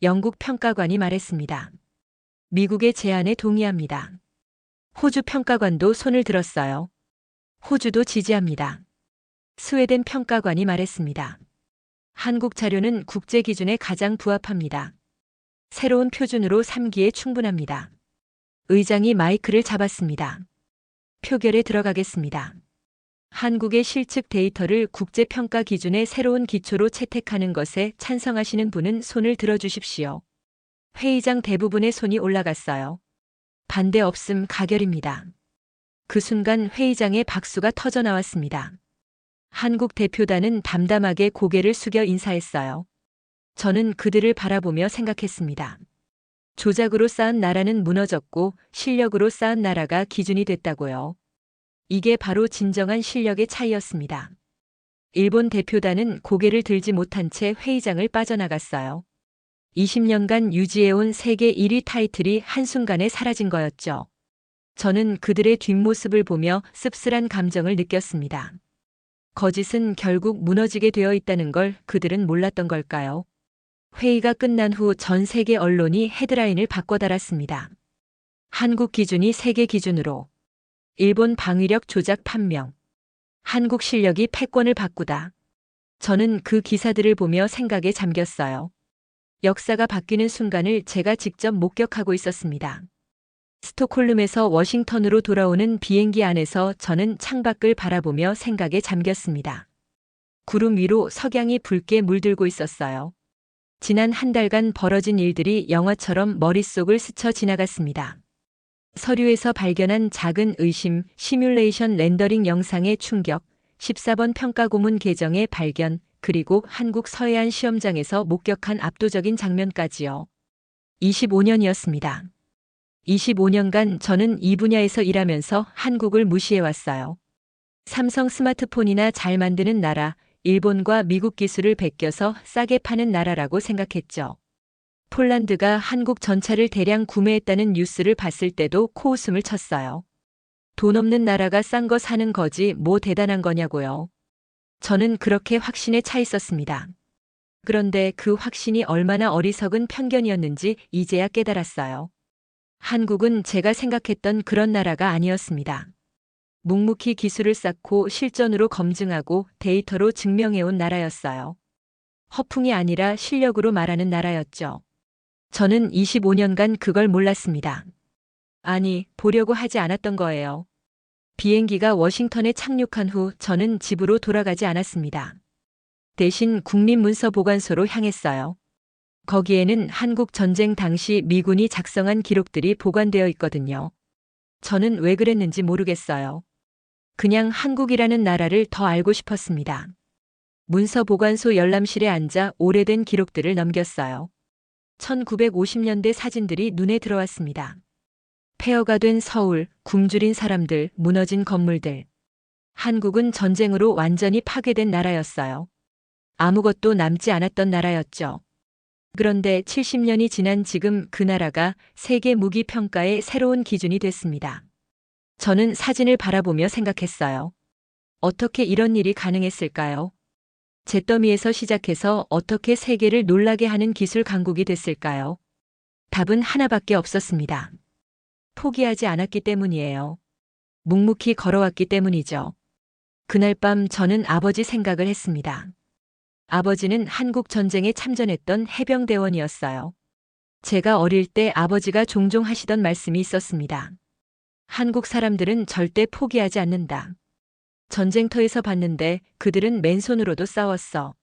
영국 평가관이 말했습니다. 미국의 제안에 동의합니다. 호주 평가관도 손을 들었어요. 호주도 지지합니다. 스웨덴 평가관이 말했습니다. 한국 자료는 국제 기준에 가장 부합합니다. 새로운 표준으로 삼기에 충분합니다. 의장이 마이크를 잡았습니다. 표결에 들어가겠습니다. 한국의 실측 데이터를 국제평가 기준의 새로운 기초로 채택하는 것에 찬성하시는 분은 손을 들어주십시오. 회의장 대부분의 손이 올라갔어요. 반대 없음 가결입니다. 그 순간 회의장에 박수가 터져 나왔습니다. 한국 대표단은 담담하게 고개를 숙여 인사했어요. 저는 그들을 바라보며 생각했습니다. 조작으로 쌓은 나라는 무너졌고 실력으로 쌓은 나라가 기준이 됐다고요. 이게 바로 진정한 실력의 차이였습니다. 일본 대표단은 고개를 들지 못한 채 회의장을 빠져나갔어요. 20년간 유지해온 세계 1위 타이틀이 한순간에 사라진 거였죠. 저는 그들의 뒷모습을 보며 씁쓸한 감정을 느꼈습니다. 거짓은 결국 무너지게 되어 있다는 걸 그들은 몰랐던 걸까요? 회의가 끝난 후 전 세계 언론이 헤드라인을 바꿔 달았습니다. 한국 기준이 세계 기준으로. 일본 방위력 조작 판명. 한국 실력이 패권을 바꾸다. 저는 그 기사들을 보며 생각에 잠겼어요. 역사가 바뀌는 순간을 제가 직접 목격하고 있었습니다. 스톡홀름에서 워싱턴으로 돌아오는 비행기 안에서 저는 창밖을 바라보며 생각에 잠겼습니다. 구름 위로 석양이 붉게 물들고 있었어요. 지난 한 달간 벌어진 일들이 영화처럼 머릿속을 스쳐 지나갔습니다. 서류에서 발견한 작은 의심, 시뮬레이션 렌더링 영상의 충격, 14번 평가 고문 개정의 발견, 그리고 한국 서해안 시험장에서 목격한 압도적인 장면까지요. 25년이었습니다. 25년간 저는 이 분야에서 일하면서 한국을 무시해왔어요. 삼성 스마트폰이나 잘 만드는 나라, 일본과 미국 기술을 베껴서 싸게 파는 나라라고 생각했죠. 폴란드가 한국 전차를 대량 구매했다는 뉴스를 봤을 때도 코웃음을 쳤어요. 돈 없는 나라가 싼 거 사는 거지 뭐 대단한 거냐고요. 저는 그렇게 확신에 차 있었습니다. 그런데 그 확신이 얼마나 어리석은 편견이었는지 이제야 깨달았어요. 한국은 제가 생각했던 그런 나라가 아니었습니다. 묵묵히 기술을 쌓고 실전으로 검증하고 데이터로 증명해온 나라였어요. 허풍이 아니라 실력으로 말하는 나라였죠. 저는 25년간 그걸 몰랐습니다. 아니, 보려고 하지 않았던 거예요. 비행기가 워싱턴에 착륙한 후 저는 집으로 돌아가지 않았습니다. 대신 국립문서보관소로 향했어요. 거기에는 한국 전쟁 당시 미군이 작성한 기록들이 보관되어 있거든요. 저는 왜 그랬는지 모르겠어요. 그냥 한국이라는 나라를 더 알고 싶었습니다. 문서보관소 열람실에 앉아 오래된 기록들을 넘겼어요. 1950년대 사진들이 눈에 들어왔습니다. 폐허가 된 서울, 굶주린 사람들, 무너진 건물들. 한국은 전쟁으로 완전히 파괴된 나라였어요. 아무것도 남지 않았던 나라였죠. 그런데 70년이 지난 지금 그 나라가 세계 무기 평가의 새로운 기준이 됐습니다. 저는 사진을 바라보며 생각했어요. 어떻게 이런 일이 가능했을까요? 잿더미에서 시작해서 어떻게 세계를 놀라게 하는 기술 강국이 됐을까요? 답은 하나밖에 없었습니다. 포기하지 않았기 때문이에요. 묵묵히 걸어왔기 때문이죠. 그날 밤 저는 아버지 생각을 했습니다. 아버지는 한국 전쟁에 참전했던 해병대원이었어요. 제가 어릴 때 아버지가 종종 하시던 말씀이 있었습니다. 한국 사람들은 절대 포기하지 않는다. 전쟁터에서 봤는데 그들은 맨손으로도 싸웠어.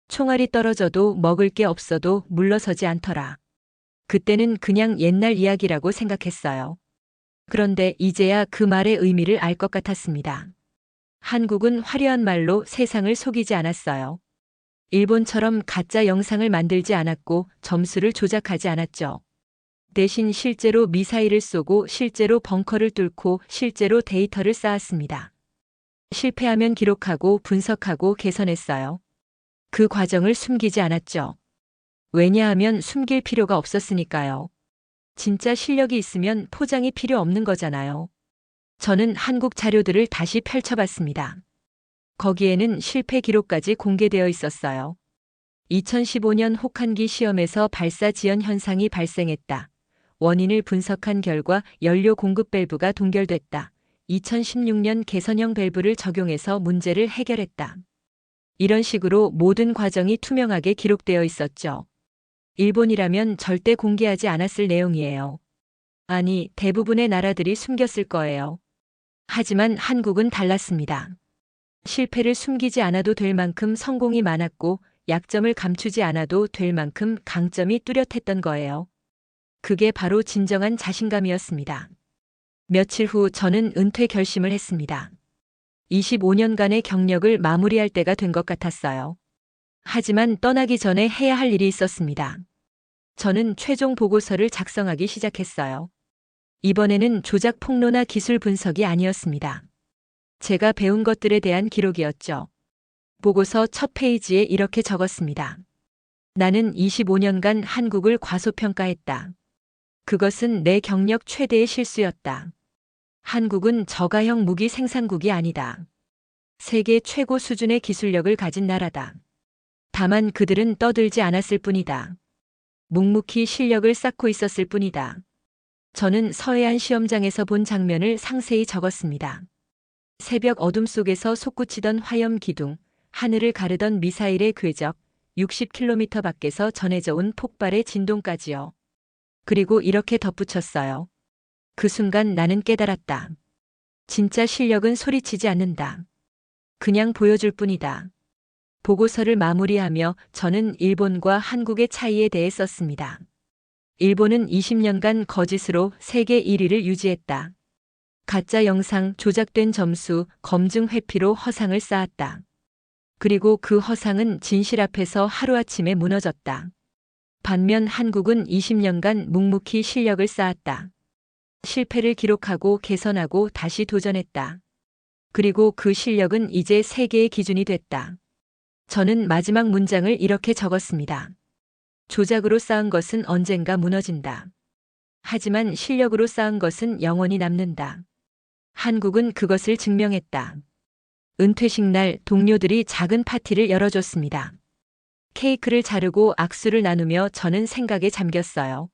총알이 떨어져도 먹을 게 없어도 물러서지 않더라. 그때는 그냥 옛날 이야기라고 생각했어요. 그런데 이제야 그 말의 의미를 알 것 같았습니다. 한국은 화려한 말로 세상을 속이지 않았어요. 일본처럼 가짜 영상을 만들지 않았고 점수를 조작하지 않았죠. 대신 실제로 미사일을 쏘고 실제로 벙커를 뚫고 실제로 데이터를 쌓았습니다. 실패하면 기록하고 분석하고 개선했어요. 그 과정을 숨기지 않았죠. 왜냐하면 숨길 필요가 없었으니까요. 진짜 실력이 있으면 포장이 필요 없는 거잖아요. 저는 한국 자료들을 다시 펼쳐봤습니다. 거기에는 실패 기록까지 공개되어 있었어요. 2015년 혹한기 시험에서 발사 지연 현상이 발생했다. 원인을 분석한 결과 연료 공급 밸브가 동결됐다. 2016년 개선형 밸브를 적용해서 문제를 해결했다. 이런 식으로 모든 과정이 투명하게 기록되어 있었죠. 일본이라면 절대 공개하지 않았을 내용이에요. 아니, 대부분의 나라들이 숨겼을 거예요. 하지만 한국은 달랐습니다. 실패를 숨기지 않아도 될 만큼 성공이 많았고 약점을 감추지 않아도 될 만큼 강점이 뚜렷했던 거예요. 그게 바로 진정한 자신감이었습니다. 며칠 후 저는 은퇴 결심을 했습니다. 25년간의 경력을 마무리할 때가 된 것 같았어요. 하지만 떠나기 전에 해야 할 일이 있었습니다. 저는 최종 보고서를 작성하기 시작했어요. 이번에는 조작 폭로나 기술 분석이 아니었습니다. 제가 배운 것들에 대한 기록이었죠. 보고서 첫 페이지에 이렇게 적었습니다. 나는 25년간 한국을 과소평가했다. 그것은 내 경력 최대의 실수였다. 한국은 저가형 무기 생산국이 아니다. 세계 최고 수준의 기술력을 가진 나라다. 다만 그들은 떠들지 않았을 뿐이다. 묵묵히 실력을 쌓고 있었을 뿐이다. 저는 서해안 시험장에서 본 장면을 상세히 적었습니다. 새벽 어둠 속에서 솟구치던 화염 기둥, 하늘을 가르던 미사일의 궤적, 60km 밖에서 전해져 온 폭발의 진동까지요. 그리고 이렇게 덧붙였어요. 그 순간 나는 깨달았다. 진짜 실력은 소리치지 않는다. 그냥 보여줄 뿐이다. 보고서를 마무리하며 저는 일본과 한국의 차이에 대해 썼습니다. 일본은 20년간 거짓으로 세계 1위를 유지했다. 가짜 영상, 조작된 점수, 검증 회피로 허상을 쌓았다. 그리고 그 허상은 진실 앞에서 하루아침에 무너졌다. 반면 한국은 20년간 묵묵히 실력을 쌓았다. 실패를 기록하고 개선하고 다시 도전했다. 그리고 그 실력은 이제 세계의 기준이 됐다. 저는 마지막 문장을 이렇게 적었습니다. 조작으로 쌓은 것은 언젠가 무너진다. 하지만 실력으로 쌓은 것은 영원히 남는다. 한국은 그것을 증명했다. 은퇴식 날 동료들이 작은 파티를 열어줬습니다. 케이크를 자르고 악수를 나누며 저는 생각에 잠겼어요.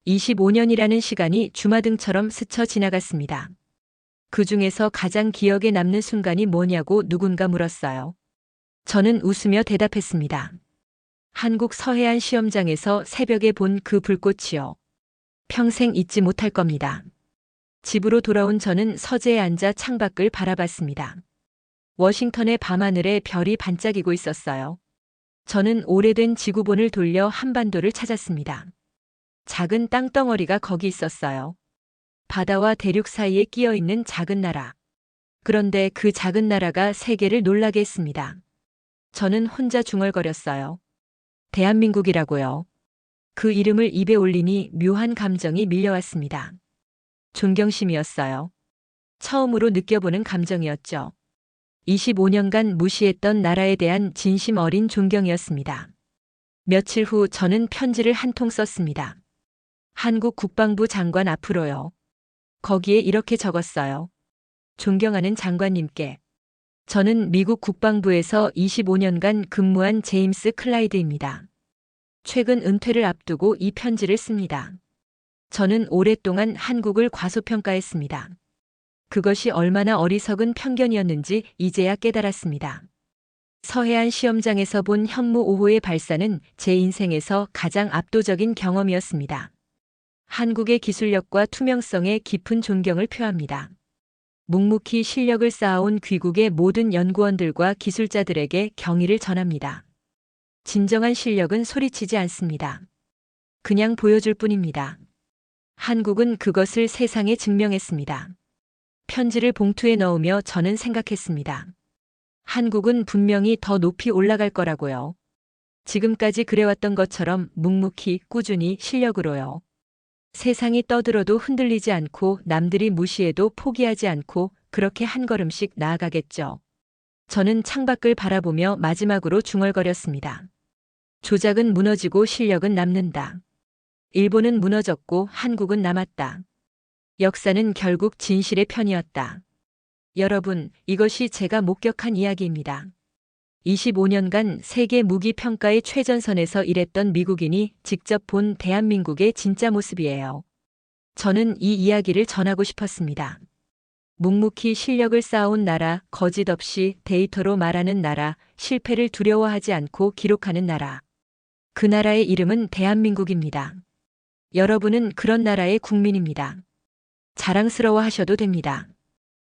25년이라는 시간이 주마등처럼 스쳐 지나갔습니다. 그 중에서 가장 기억에 남는 순간이 뭐냐고 누군가 물었어요. 저는 웃으며 대답했습니다. 한국 서해안 시험장에서 새벽에 본 그 불꽃이요. 평생 잊지 못할 겁니다. 집으로 돌아온 저는 서재에 앉아 창밖을 바라봤습니다. 워싱턴의 밤하늘에 별이 반짝이고 있었어요. 저는 오래된 지구본을 돌려 한반도를 찾았습니다. 작은 땅덩어리가 거기 있었어요. 바다와 대륙 사이에 끼어 있는 작은 나라. 그런데 그 작은 나라가 세계를 놀라게 했습니다. 저는 혼자 중얼거렸어요. 대한민국이라고요. 그 이름을 입에 올리니 묘한 감정이 밀려왔습니다. 존경심이었어요. 처음으로 느껴보는 감정이었죠. 25년간 무시했던 나라에 대한 진심 어린 존경이었습니다. 며칠 후 저는 편지를 한 통 썼습니다. 한국 국방부 장관 앞으로요. 거기에 이렇게 적었어요. 존경하는 장관님께. 저는 미국 국방부에서 25년간 근무한 제임스 클라이드입니다. 최근 은퇴를 앞두고 이 편지를 씁니다. 저는 오랫동안 한국을 과소평가했습니다. 그것이 얼마나 어리석은 편견이었는지 이제야 깨달았습니다. 서해안 시험장에서 본 현무 5호의 발사는 제 인생에서 가장 압도적인 경험이었습니다. 한국의 기술력과 투명성에 깊은 존경을 표합니다. 묵묵히 실력을 쌓아온 귀국의 모든 연구원들과 기술자들에게 경의를 전합니다. 진정한 실력은 소리치지 않습니다. 그냥 보여줄 뿐입니다. 한국은 그것을 세상에 증명했습니다. 편지를 봉투에 넣으며 저는 생각했습니다. 한국은 분명히 더 높이 올라갈 거라고요. 지금까지 그래왔던 것처럼 묵묵히 꾸준히 실력으로요. 세상이 떠들어도 흔들리지 않고 남들이 무시해도 포기하지 않고 그렇게 한 걸음씩 나아가겠죠. 저는 창밖을 바라보며 마지막으로 중얼거렸습니다. 조작은 무너지고 실력은 남는다. 일본은 무너졌고 한국은 남았다. 역사는 결국 진실의 편이었다. 여러분, 이것이 제가 목격한 이야기입니다. 25년간 세계 무기 평가의 최전선에서 일했던 미국인이 직접 본 대한민국의 진짜 모습이에요. 저는 이 이야기를 전하고 싶었습니다. 묵묵히 실력을 쌓아온 나라, 거짓 없이 데이터로 말하는 나라, 실패를 두려워하지 않고 기록하는 나라. 그 나라의 이름은 대한민국입니다. 여러분은 그런 나라의 국민입니다. 자랑스러워하셔도 됩니다.